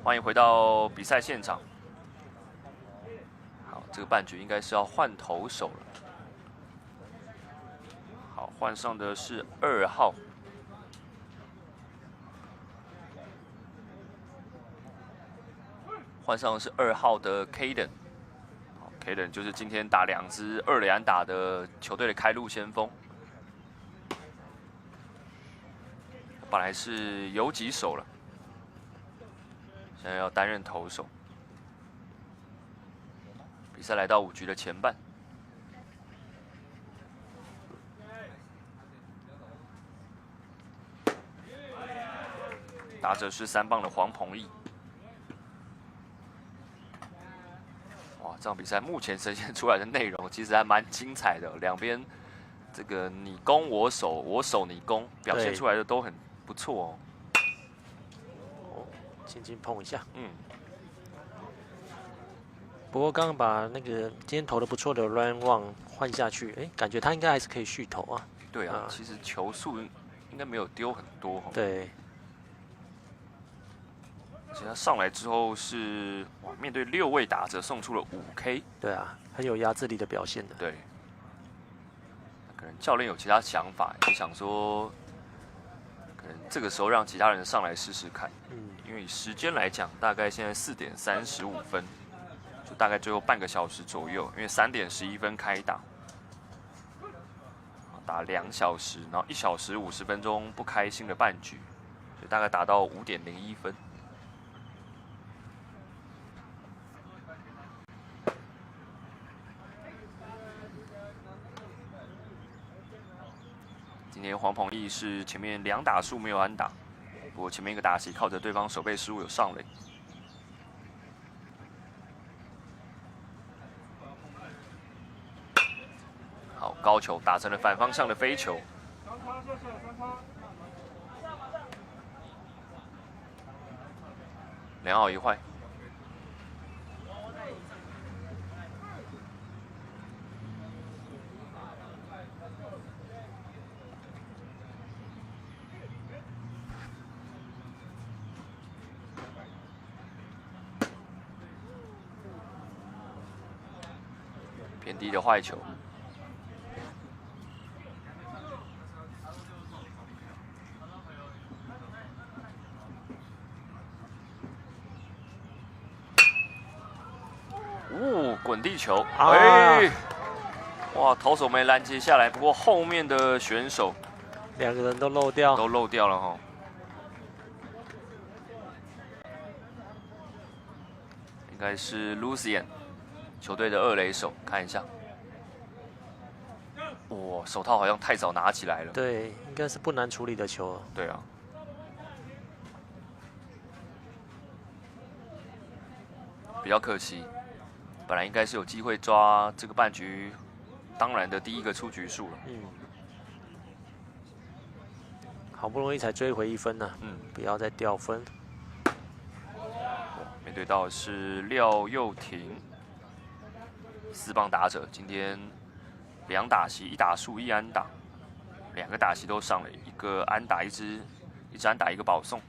S7: 欢迎回到比赛现场。好，这个半局应该是要换投手了。好，换上的是2号。换上的是2号的 Caden。Caden 就是今天打2支2垒安打的球队的开路先锋。本来是游击手了。现在要担任投手。比赛来到5局的前半，打者是3棒的黄鹏毅。哇，这场比赛目前呈现出来的内容其实还蛮精彩的，两边这个你攻我守，我守你攻，表现出来的都很不错哦。
S8: 轻轻碰一下，不过刚刚把那个今天投的不错的 Ryan Wang 换下去，感觉他应该还是可以续投啊。
S7: 对啊，其实球速应该没有丢很多哦。
S8: 对。
S7: 而且他上来之后是面对6位打者送出了5K。
S8: 对啊，很有压制力的表现的。
S7: 对。可能教练有其他想法，也想说，可能这个时候让其他人上来试试看。因为以时间来讲，大概现在4点35分，就大概最后半个小时左右。因为3点11分开打，打2小时，然后1小时50分钟不开心的半局，所以大概打到5点01分。今天黄鹏毅是前面2打数没有安打，不过前面一个打席靠着对方守备失误有上垒。好，高球打成了反方向的飞球。2好1坏。偏低的坏球。滚地球，哎，哇，投手没拦截下来，不过后面的选手
S8: 2个人都漏掉，
S7: 了哈。应该是 Lucian 球队的2垒手，看一下。哇，手套好像太早拿起来了。
S8: 对，应该是不难处理的球。
S7: 对啊。比较可惜。本来应该是有机会抓这个半局当然的第1个出局数了。
S8: 好不容易才追回1分呢。不要再掉分。
S7: 面对到的是廖又廷，4棒打者，今天2打席1打数1安打，2个打席都上了，1个安打，一支安打，1个保送。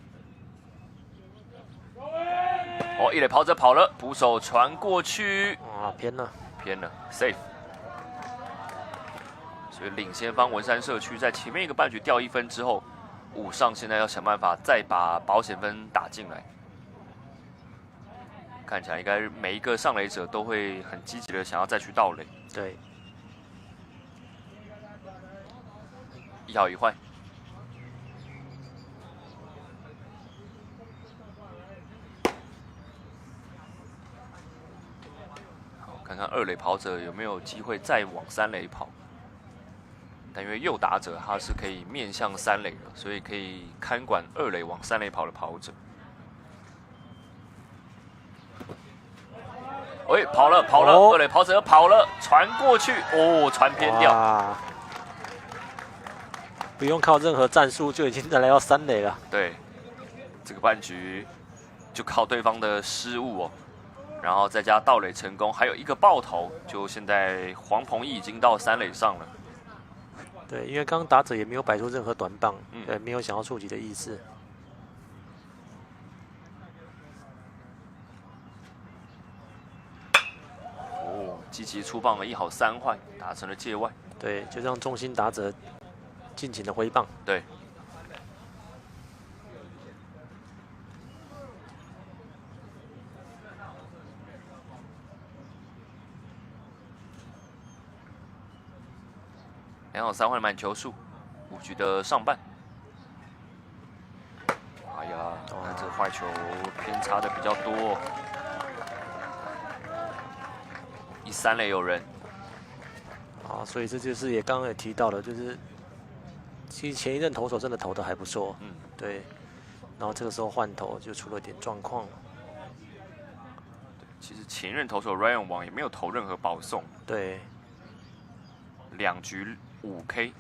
S7: 哦，一垒跑者跑了，捕手传过去，
S8: 偏了
S7: ，safe。所以领先方文山社区在前面一个半局掉1分之后，5上现在要想办法再把保险分打进来。看起来应该每一个上垒者都会很积极的想要再去盗垒。
S8: 对。
S7: 1好1坏。看看2垒跑者有没有机会再往3垒跑，但因为右打者他是可以面向3垒的，所以可以看管2垒往3垒跑的跑者。喂，跑了，2垒跑者跑了，传过去，传偏掉。
S8: 不用靠任何战术就已经来到3垒了。
S7: 对，这个半局就靠对方的失误然后再加盗垒成功，还有1个爆头，就现在黄鹏毅已经到3垒上了。
S8: 对，因为刚刚打者也没有摆出任何短棒，对，没有想要触及的意思。
S7: 积极出棒了，1好3坏，打成了界外。
S8: 对，就让中心打者尽情的挥棒。
S7: 对。2好3坏满球数，5局的上半。哎呀，那这坏球偏差的比较多3垒有人。
S8: 所以这就是也刚刚也提到了，就是其实前一任投手真的投的还不错，对。然后这个时候换投就出了点状况。
S7: 其实前任投手 Ryan 王也没有投任何保送。
S8: 对。
S7: 2局5K。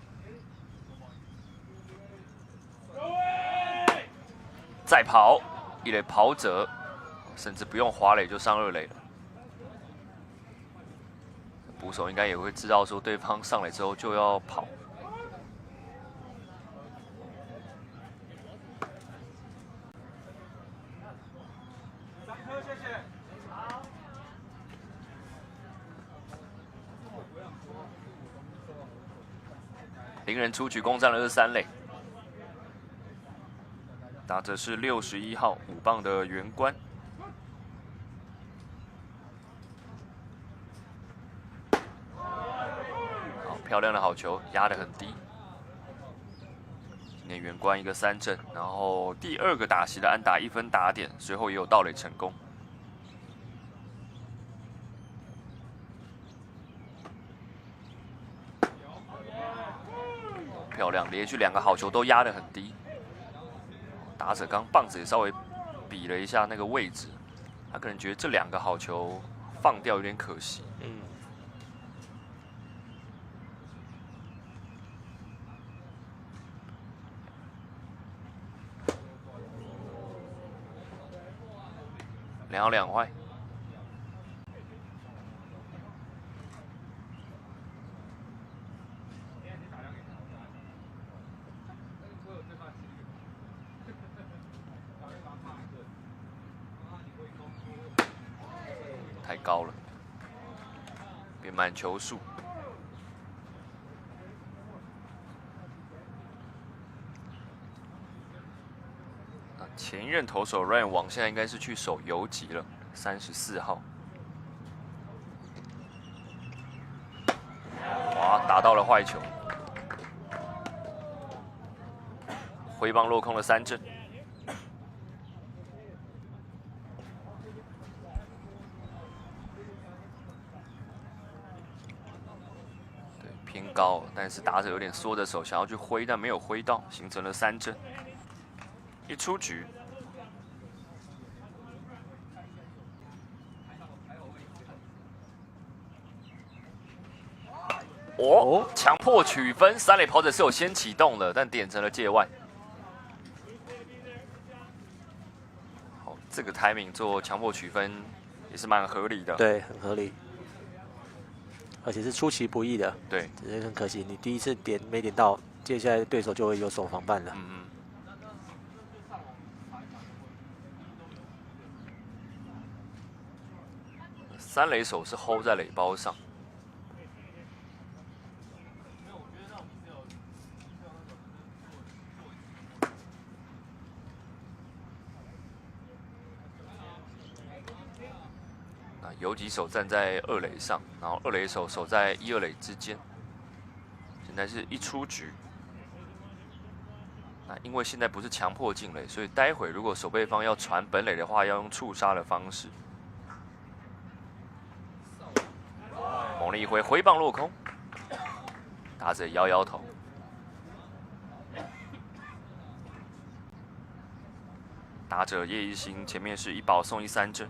S7: 再跑，1垒跑者，甚至不用滑垒就上2垒了。捕手应该也会知道说对方上垒之后就要跑。0人出局，攻占了23垒。打者是61号5棒的袁关。好漂亮的好球，压得很低。今天袁关一个3振，然后第2个打席的安打1分打点，随后也有盗垒成功。漂亮，连续2个好球都压得很低。打者刚棒子也稍微比了一下那个位置，他可能觉得这2个好球放掉有点可惜。2好2坏。太高了，变满球数。前一任投手 Ryan 王现在应该是去守游击了，34号。哇，打到了坏球，挥棒落空了3振。对，偏高，但是打者有点缩着手，想要去挥，但没有挥到，形成了3振。一出局。哦，强迫取分，3垒跑者是有先启动了，但点成了界外。好，这个 timing 做强迫取分也是蛮合理的。
S8: 对，很合理，而且是出其不意的。
S7: 对，
S8: 只是很可惜，你第一次点没点到，接下来对手就会有所防范了。
S7: 3垒手是 hold 在垒包上。那游击手站在2垒上，然后2垒手守在1、2垒之间。现在是一出局。那因为现在不是强迫进垒，所以待会如果守备方要传本垒的话，要用触杀的方式。猛力一挥，挥棒落空，打者摇摇头。打者叶一新前面是1保送13振。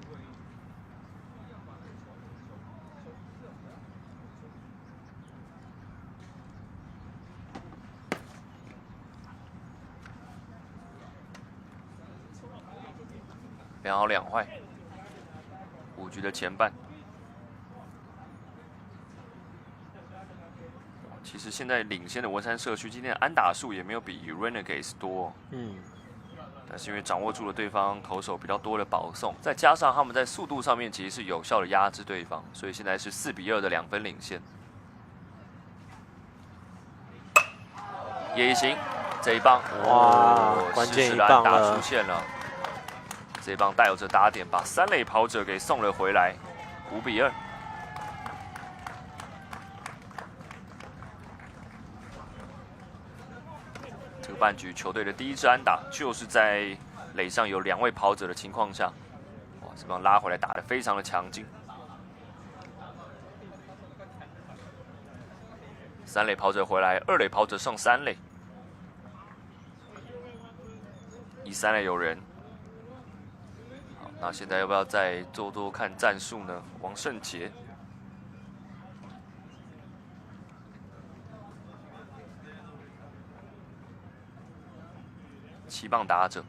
S7: 2好2坏，5局的前半。其实现在领先的文山社区今天的安打数也没有比 Renegades 多，但是因为掌握住了对方投手比较多的保送，再加上他们在速度上面其实是有效的压制对方，所以现在是4比2的2分领先。叶一行这一棒，
S8: 哇，关键一棒了，
S7: 出现了，这一棒带有着打点，把3垒跑者给送了回来，5比2。这个半局球队的第1支安打，就是在垒上有2位跑者的情况下，哇，这棒拉回来打得非常的强劲。3垒跑者回来，2垒跑者上3垒，以3垒有人。好，那现在要不要再做看战术呢？王胜杰。7棒打者，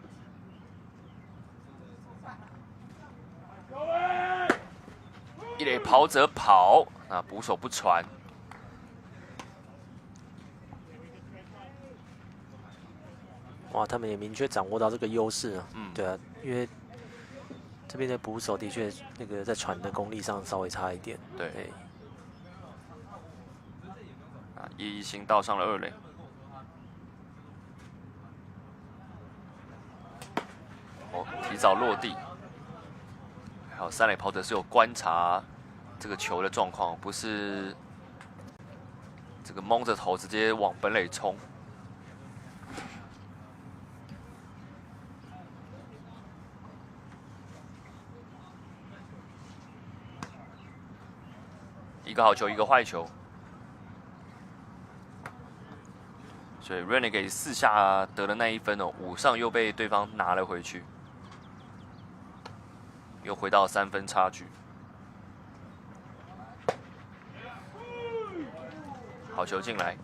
S7: 一垒跑者跑，那捕手不传。
S8: 哇，他们也明确掌握到这个优势啊。对啊，因为这边的捕手的确那个在传的功力上稍微差一点。
S7: 对。啊，叶一新倒上了2垒。提早落地，还有3垒跑者是有观察这个球的状况，不是这个蒙着头直接往本垒冲。1个好球，1个坏球。所以 Renegade 4下得了那1分哦，5上又被对方拿了回去，又回到3分差距。好球进来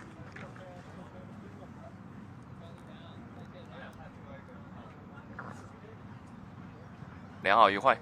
S7: ，2好1坏。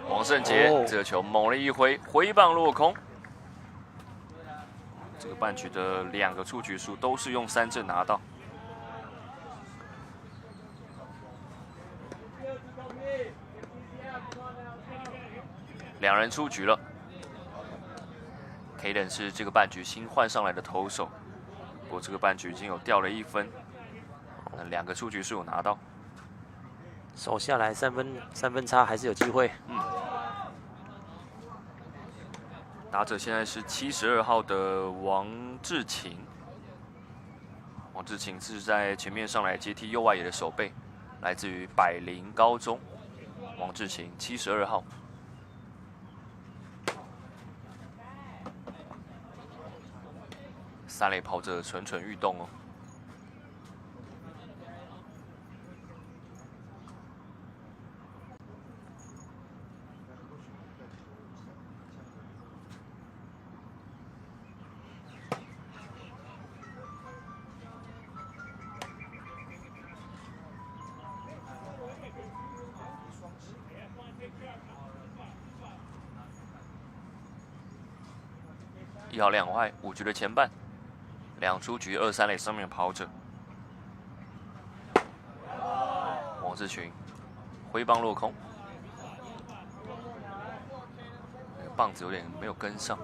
S7: 王胜杰这个球猛了一挥，挥棒落空。这个半局的2个出局数都是用3振拿到。2人出局了。Kaden 是这个半局新换上来的投手，不过这个半局已经有掉了1分，那2个出局数有拿到。
S8: 守下来3分差还是有机会。
S7: 打者现在是72号的王志勤，王志勤是在前面上来接替右外野的守备，来自于百灵高中。王志勤72号。3垒跑者蠢蠢欲动哦。1好2坏，5局的前半，2出局，2、3垒上面跑者。王志群挥棒落空，棒子有点没有跟上。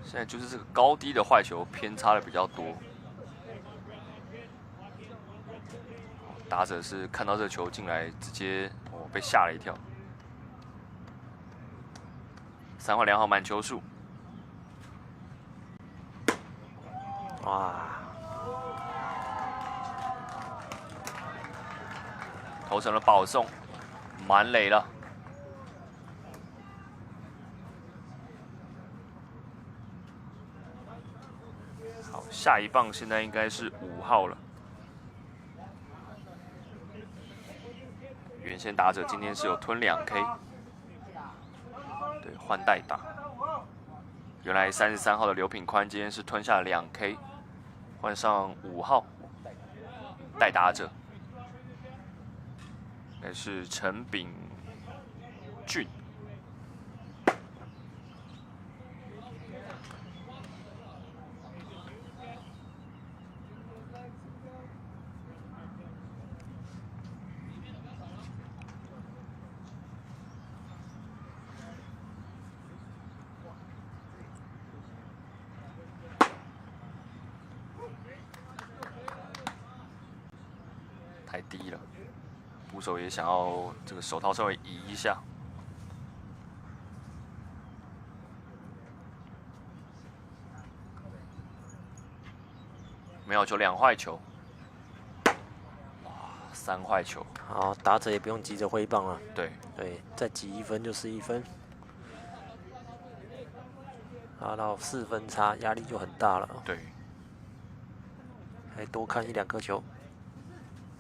S7: 现在就是这个高低的坏球偏差的比较多，打者是看到这个球进来，直接被吓了一跳。3坏2好满球数，
S8: 哇！
S7: 投成了保送，满垒了。下一棒现在应该是5号了。原先打者今天是有吞2K， 对，换代打。原来33号的刘品宽今天是吞下了2K， 换上5号代打者，应该是陈炳俊。太低了，捕手也想要这个手套稍微移一下。没有球2坏球，哇，3坏球。
S8: 好，打者也不用急着挥棒了。
S7: 对，
S8: 再挤1分就是1分，拉到4分差，压力就很大了。
S7: 对，
S8: 还多看1、2颗球。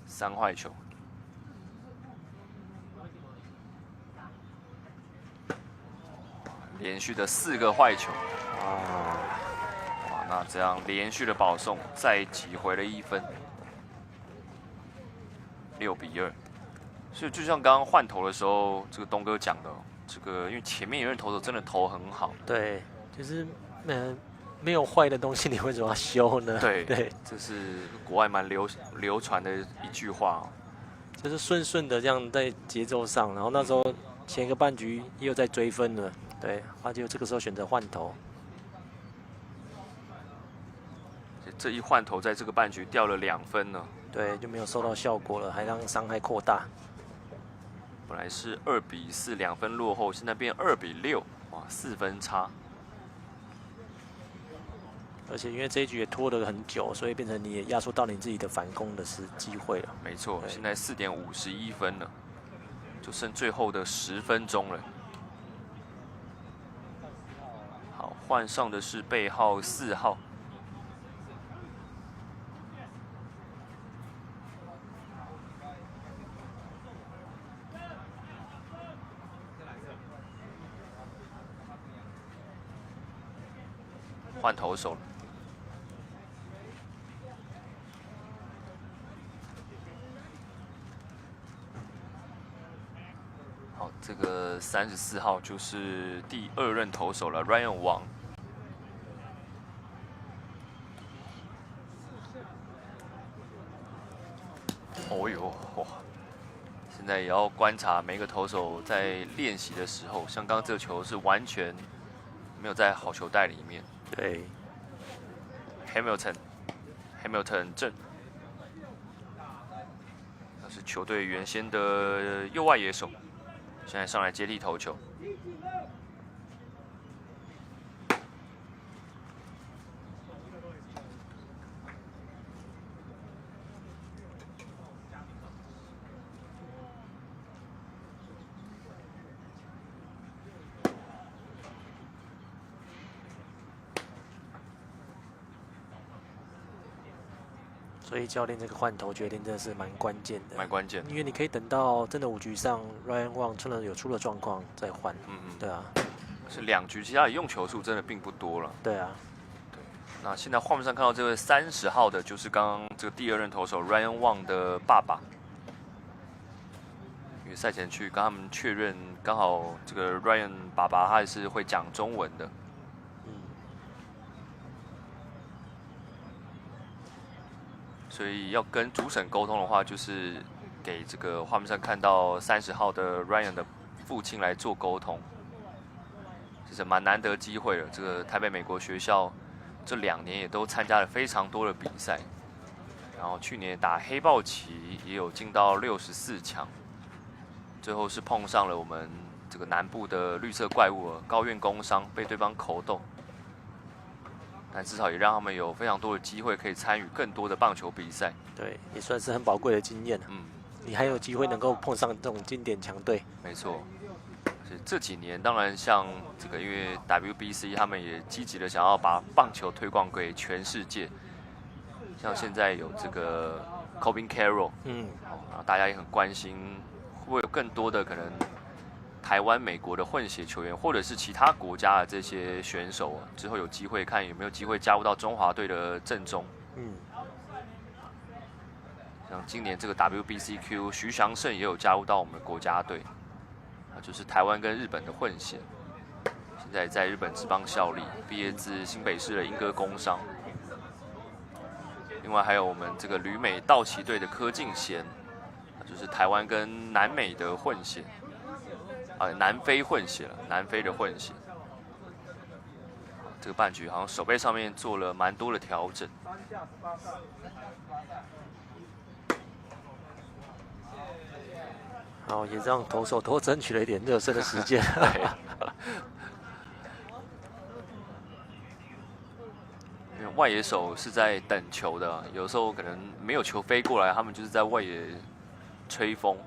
S7: 3坏球，连续的4个坏球，哇，那这样连续的保送，再挤回了1分，6比2。所以就像刚刚换投的时候，这个东哥讲的，这个因为前面有人投手真的投很好，
S8: 对，就是没有坏的东西，你为什么要修呢？
S7: 对
S8: 对，
S7: 这是国外蛮流传的一句话哦。
S8: 就是顺的这样在节奏上，然后那时候前一个半局也有在追分了，对，他就这个时候选择换头。
S7: 这一换头，在这个半局掉了2分呢。
S8: 对，就没有收到效果了，还让伤害扩大。
S7: 本来是2比4，2分落后，现在变2比6，哇，4分差。
S8: 而且因为这一局也拖了很久，所以变成你也压缩到你自己的反攻的机会了。
S7: 没错，现在4点51分了，就剩最后的10分钟了。好，换上的是背号4号。换投手了。好，这个34号就是第2任投手了 ，Ryan Wang。哦呦，哇！现在也要观察每个投手在练习的时候，像刚刚这个球是完全没有在好球带里面。
S8: 对
S7: ，Hamilton 正，他是球队原先的右外野手，现在上来接替投球。
S8: 所以教练这个换头决定真的是蛮关键的，
S7: 蛮关键的，
S8: 因为你可以等到真的5局上 Ryan Wang 真的有出了状况再换。对啊，
S7: 是2局，其他的用球数真的并不多了。
S8: 对啊，
S7: 对。那现在画面上看到这位30号的，就是刚刚这个第2任投手 Ryan Wang 的爸爸，因为赛前去跟他们确认，刚好这个 Ryan 爸爸他也是会讲中文的。所以要跟主审沟通的话，就是给这个画面上看到30号的 Ryan 的父亲来做沟通，这是蛮难得机会了。这个台北美国学校这2年也都参加了非常多的比赛，然后去年打黑豹旗也有进到64强，最后是碰上了我们这个南部的绿色怪物高院工商，被对方口斗。但至少也让他们有非常多的机会可以参与更多的棒球比赛，
S8: 对，也算是很宝贵的经验。你还有机会能够碰上这种经典强队。
S7: 没错，这几年当然像这个，因为 WBC 他们也积极的想要把棒球推广给全世界，像现在有这个 Corbin Carroll， 然后大家也很关心，会不会有更多的可能台湾、美国的混血球员，或者是其他国家的这些选手之后有机会看有没有机会加入到中华队的阵中。像今年这个 WBCQ， 徐祥胜也有加入到我们的国家队，就是台湾跟日本的混血，现在在日本职棒效力，毕业自新北市的莺歌工商。另外还有我们这个旅美道奇队的柯敬贤，就是台湾跟南美的混血。南非混血了，南非的混血。这个半局好像手背上面做了蛮多的调整。
S8: 好，也让投手多争取了一点热身的时间。
S7: 因为外野手是在等球的，有时候可能没有球飞过来，他们就是在外野吹风。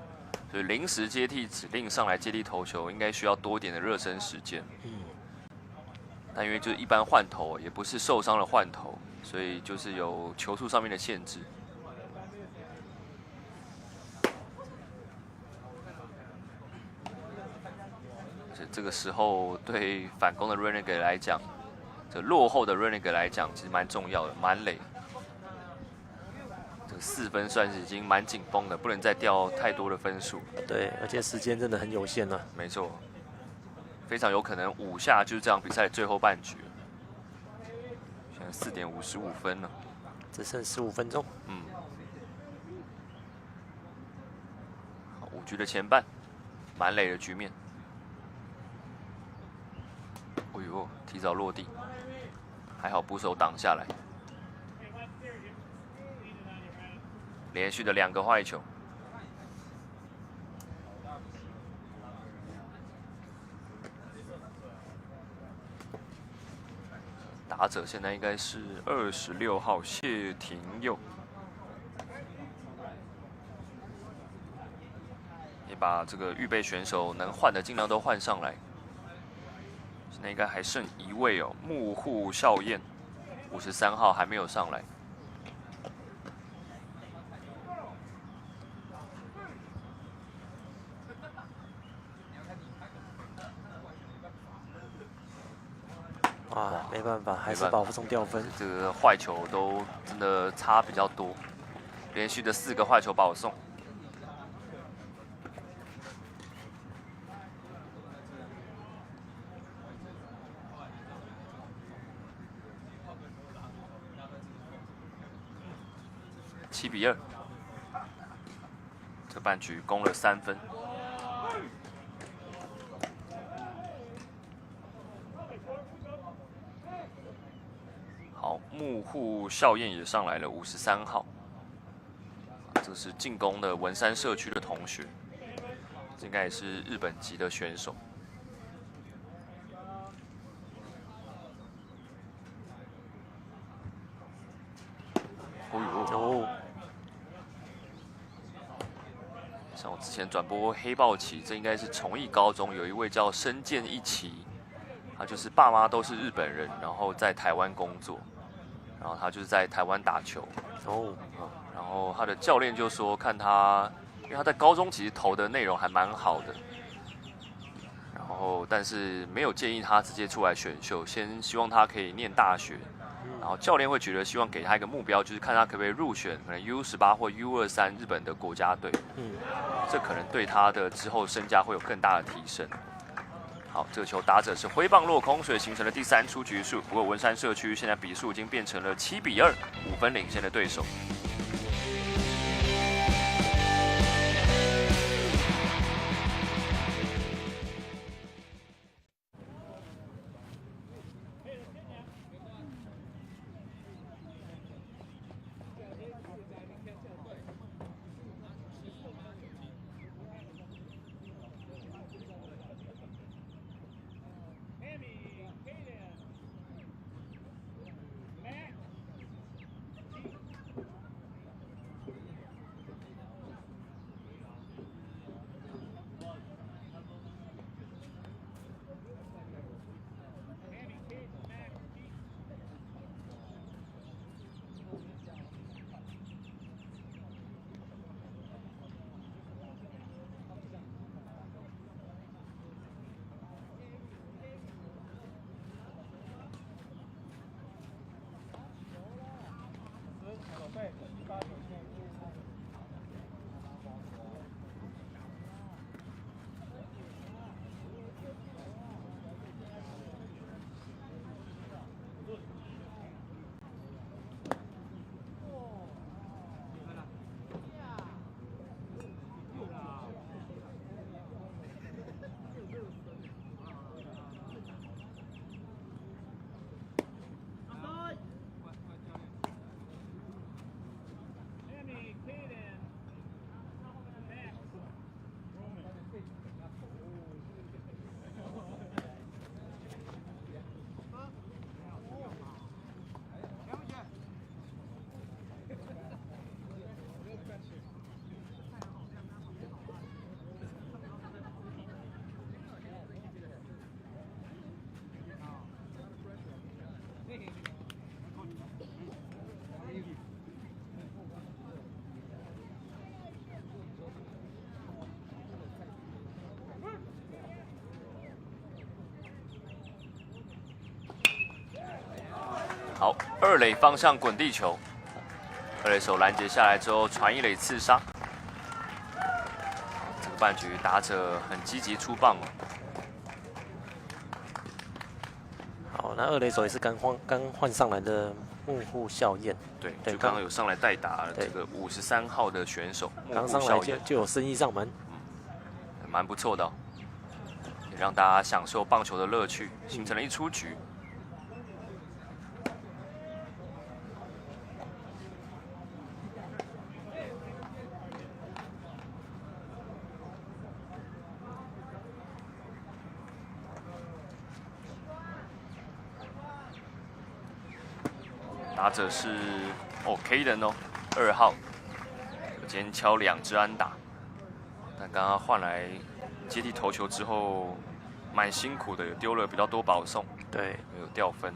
S7: 所以临时接替指令上来接替投球，应该需要多一点的热身时间。但因为就是一般换头，也不是受伤了换头，所以就是有球速上面的限制。所以这个时候对反攻的 Renegade 来讲，这落后的 Renegade 来讲，其实蛮重要的，蛮累。4分算是已经蛮紧绷的，不能再掉太多的分数。
S8: 对，而且时间真的很有限了。
S7: 没错，非常有可能5下就是这场比赛的最后半局。4点55分了，
S8: 只剩15分钟。
S7: 5局的前半，满垒的局面。哎呦，提早落地，还好捕手挡下来。连续的2个坏球。打者现在应该是26号谢廷佑，也把这个预备选手能换的尽量都换上来。现在应该还剩1位哦，木户孝彦，53号还没有上来。
S8: 哇，没办法，还是保不中掉分。
S7: 这个坏球都真的差比较多，连续的4个坏球保送。7比2，这半局攻了3分。好，木户孝彦也上来了，53号。这是进攻的文山社区的同学，这应该也是日本籍的选手。哦，像我之前转播黑豹旗，这应该是崇义高中有一位叫深见一奇，他就是爸妈都是日本人，然后在台湾工作，然后他就是在台湾打球。然后他的教练就说，看他，因为他在高中其实投的内容还蛮好的，然后但是没有建议他直接出来选秀，先希望他可以念大学。然后教练会觉得希望给他一个目标，就是看他可不可以入选可能 U18或 U23日本的国家队。这可能对他的之后身价会有更大的提升。好，这个球打者是挥棒落空，所以形成了第3出局数。不过文山社区现在比数已经变成了7比2，5分领先的对手。好，2垒方向滚地球，2垒手拦截下来之后传1垒刺杀。这个半局打者很积极出棒哦。
S8: 好，那二垒手也是刚换上来的木户孝彦，
S7: 对，就刚刚有上来代打这个53号的选手，
S8: 刚上来就有生意上门，
S7: 蛮不错的哦，也让大家享受棒球的乐趣，形成了一出局。打者是K 人哦，2号，今天敲2支安打，但刚刚换来接替投球之后，蛮辛苦的，有丢了比较多保送，
S8: 对，
S7: 有掉分。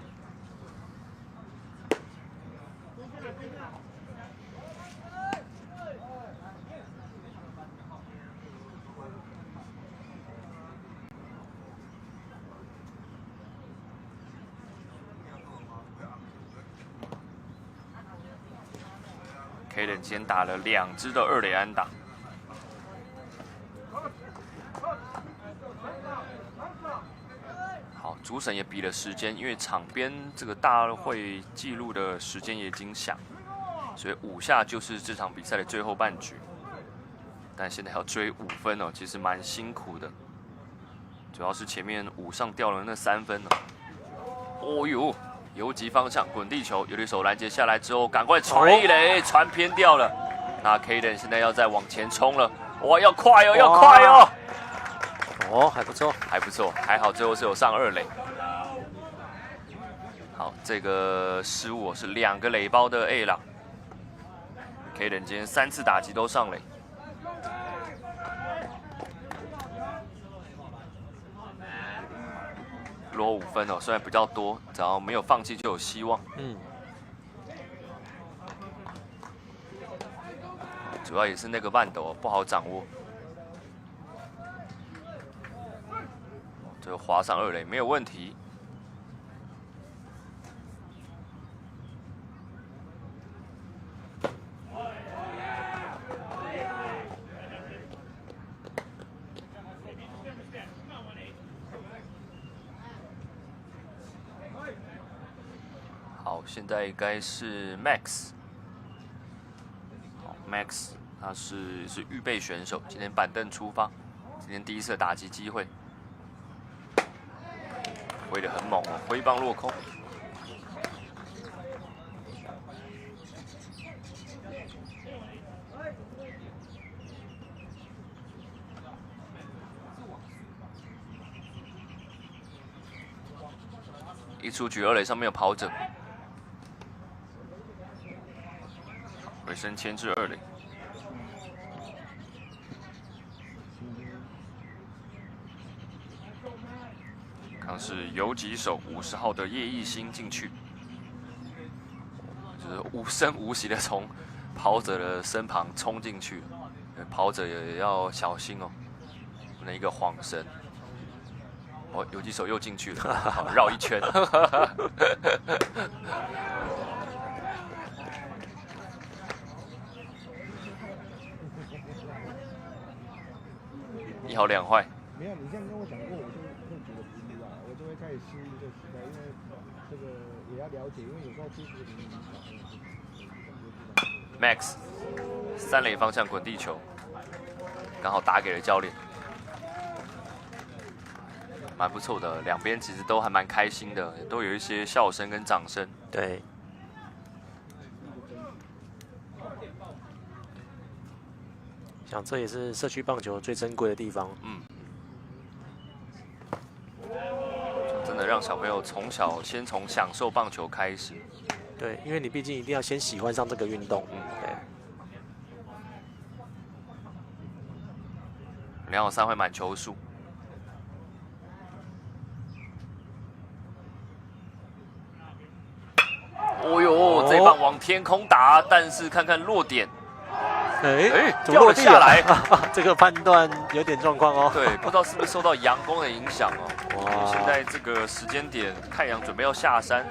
S7: K 人今天打了2支的2垒安打。好，主审也比了时间，因为场边这个大会记录的时间也已经响，所以5下就是这场比赛的最后半局。但现在要追5分哦，其实蛮辛苦的，主要是前面5上掉了那3分哦。哦呦！游击方向滚地球，有垒手拦截下来之后，赶快传一垒，传偏掉了。那 K 人现在要再往前冲了，哇，要快哦，要快哦！
S8: 哦，还不错，
S7: 还不错，还好最后是有上2垒。好，这个失误是2个垒包的 A 朗 ，K 人今天3次打击都上垒。落5分哦，虽然比较多，只要没有放弃就有希望。主要也是那个慢斗不好掌握，就滑上2垒没有问题。好，现在应该是 Max。好 ，Max 他是预备选手，今天板凳出发，今天第1次的打击机会，挥得很猛哦，挥棒落空。一出局，2垒上面有跑者。回身牵制2垒，刚是游击手50号的叶奕兴进去，就是无声无息的从跑者的身旁冲进去，跑者也要小心哦，不能一个晃神。哦，游击手又进去了，好绕一圈。1好2坏。
S10: 没有，你这样跟我讲过，我就会觉得不意外，我就会开始适应这个时代，因为这个也要了解，因为有时候技术的影响。
S7: Max 3垒方向滚地球，刚好打给了教练，蛮不错的。两边其实都还蛮开心的，都有一些笑声跟掌声。
S8: 对。想这也是社区棒球最珍贵的地方。
S7: 真的让小朋友从小先从享受棒球开始。
S8: 对，因为你毕竟一定要先喜欢上这个运动。
S7: 对。2好3坏满球数。哦呦，这棒往天空打，但是看看落点。掉了下来，
S8: 这个判断有点状况哦。
S7: 对，不知道是不是受到阳光的影响哦。哇！现在这个时间点，太阳准备要下山，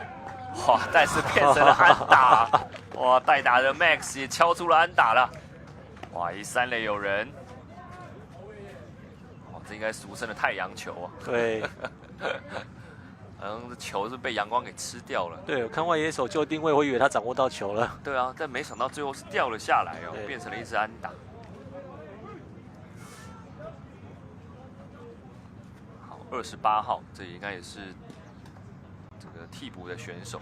S7: 哇！但是变成了安打，哇！代打的 Max 也敲出了安打了，哇！3垒有人，哇！这应该俗称的太阳球啊。
S8: 对。
S7: 好像这球是被阳光给吃掉了。
S8: 对，我看外野手就定位，我以为他掌握到球了。
S7: 对啊，但没想到最后是掉了下来哦，
S8: 对
S7: 变成了一支安打。好，28号，这应该也是这个替补的选手。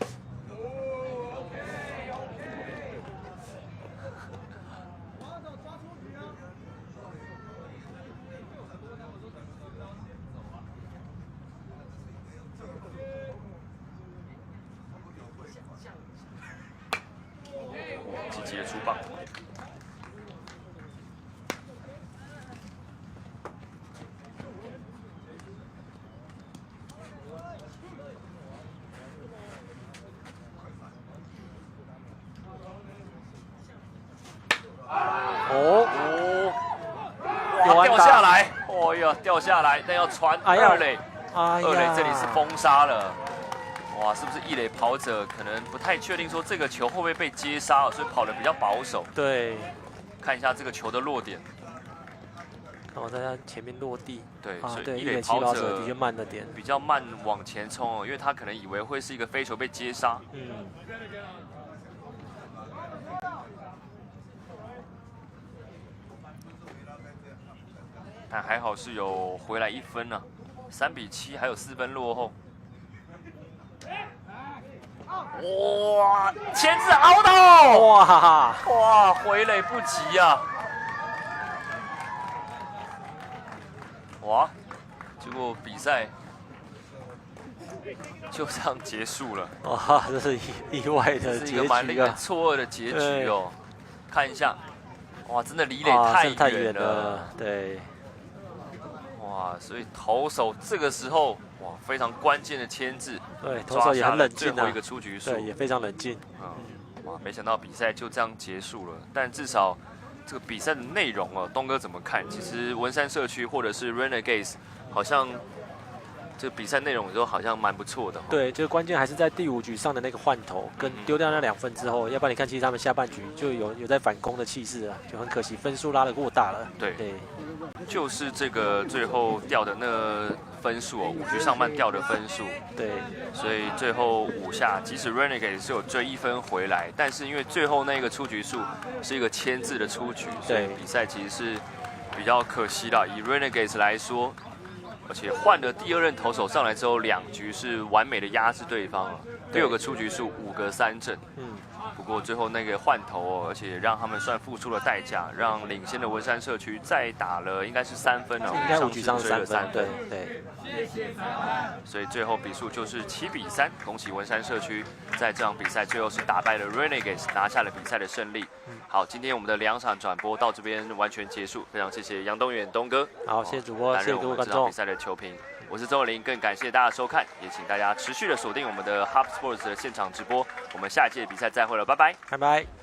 S7: 积极的出棒。哇，掉下来！哦呀，掉下来，但要传二垒，二垒这里是封杀了。哇，是不是一垒跑者可能不太确定说这个球会不会被接杀，所以跑得比较保守。
S8: 对，
S7: 看一下这个球的落点。
S8: 然后在他前面落地。
S7: 对，
S8: 啊，
S7: 所以
S8: 对，
S7: 一垒跑者
S8: 的确慢了点，
S7: 比较慢往前冲哦，因为他可能以为会是一个飞球被接杀。
S8: 嗯。
S7: 但还好是有回来1分呢，3-7，还有4分落后。哇，牵制凹到！哇，回垒不及啊！哇，结果比赛就这样结束了。
S8: 哇，这是意外的结局啊！
S7: 是一个蛮令人错愕的结局哦。看一下，哇，真的离垒太远了。
S8: 对。
S7: 哇，所以投手这个时候哇非常关键的牵制，
S8: 对，投手也很冷静啊，
S7: 最后一个出局数，
S8: 对，也非常冷静。
S7: 哇，没想到比赛就这样结束了，但至少这个比赛的内容哦，东哥怎么看？其实文山社区或者是 Renegades 好像这个比赛内容都好像蛮不错的。
S8: 对，就关键还是在第5局上的那个换投，跟丢掉那2分之后，要不然你看，其实他们下半局就有在反攻的气势啊，就很可惜分数拉得过大了。
S7: 对。就是这个最后掉的那分数哦，5局上半掉的分数。
S8: 对，
S7: 所以最后5下，即使 Renegade 是有追1分回来，但是因为最后那个出局数是一个牵制的出局，所以比赛其实是比较可惜的。以 Renegade 来说，而且换了第2任投手上来之后，2局是完美的压制对方了，6个出局数，5个3振。不过最后那个换投哦，而且让他们算付出了代价，让领先的文山社区再打了应该是3分哦，
S8: 应该5局上3分，对。
S7: 所以最后比数就是7-3，恭喜文山社区在这场比赛最后是打败了 Renegades， 拿下了比赛的胜利。好，今天我们的2场转播到这边完全结束，非常谢谢杨东远东哥，
S8: 好，谢谢主播，谢谢各位观众。
S7: 比赛的球评，我是周友林，更感谢大家收看，也请大家持续的锁定我们的 Hub Sports 的现场直播。我们下一届比赛再会了，拜拜，
S8: 拜拜。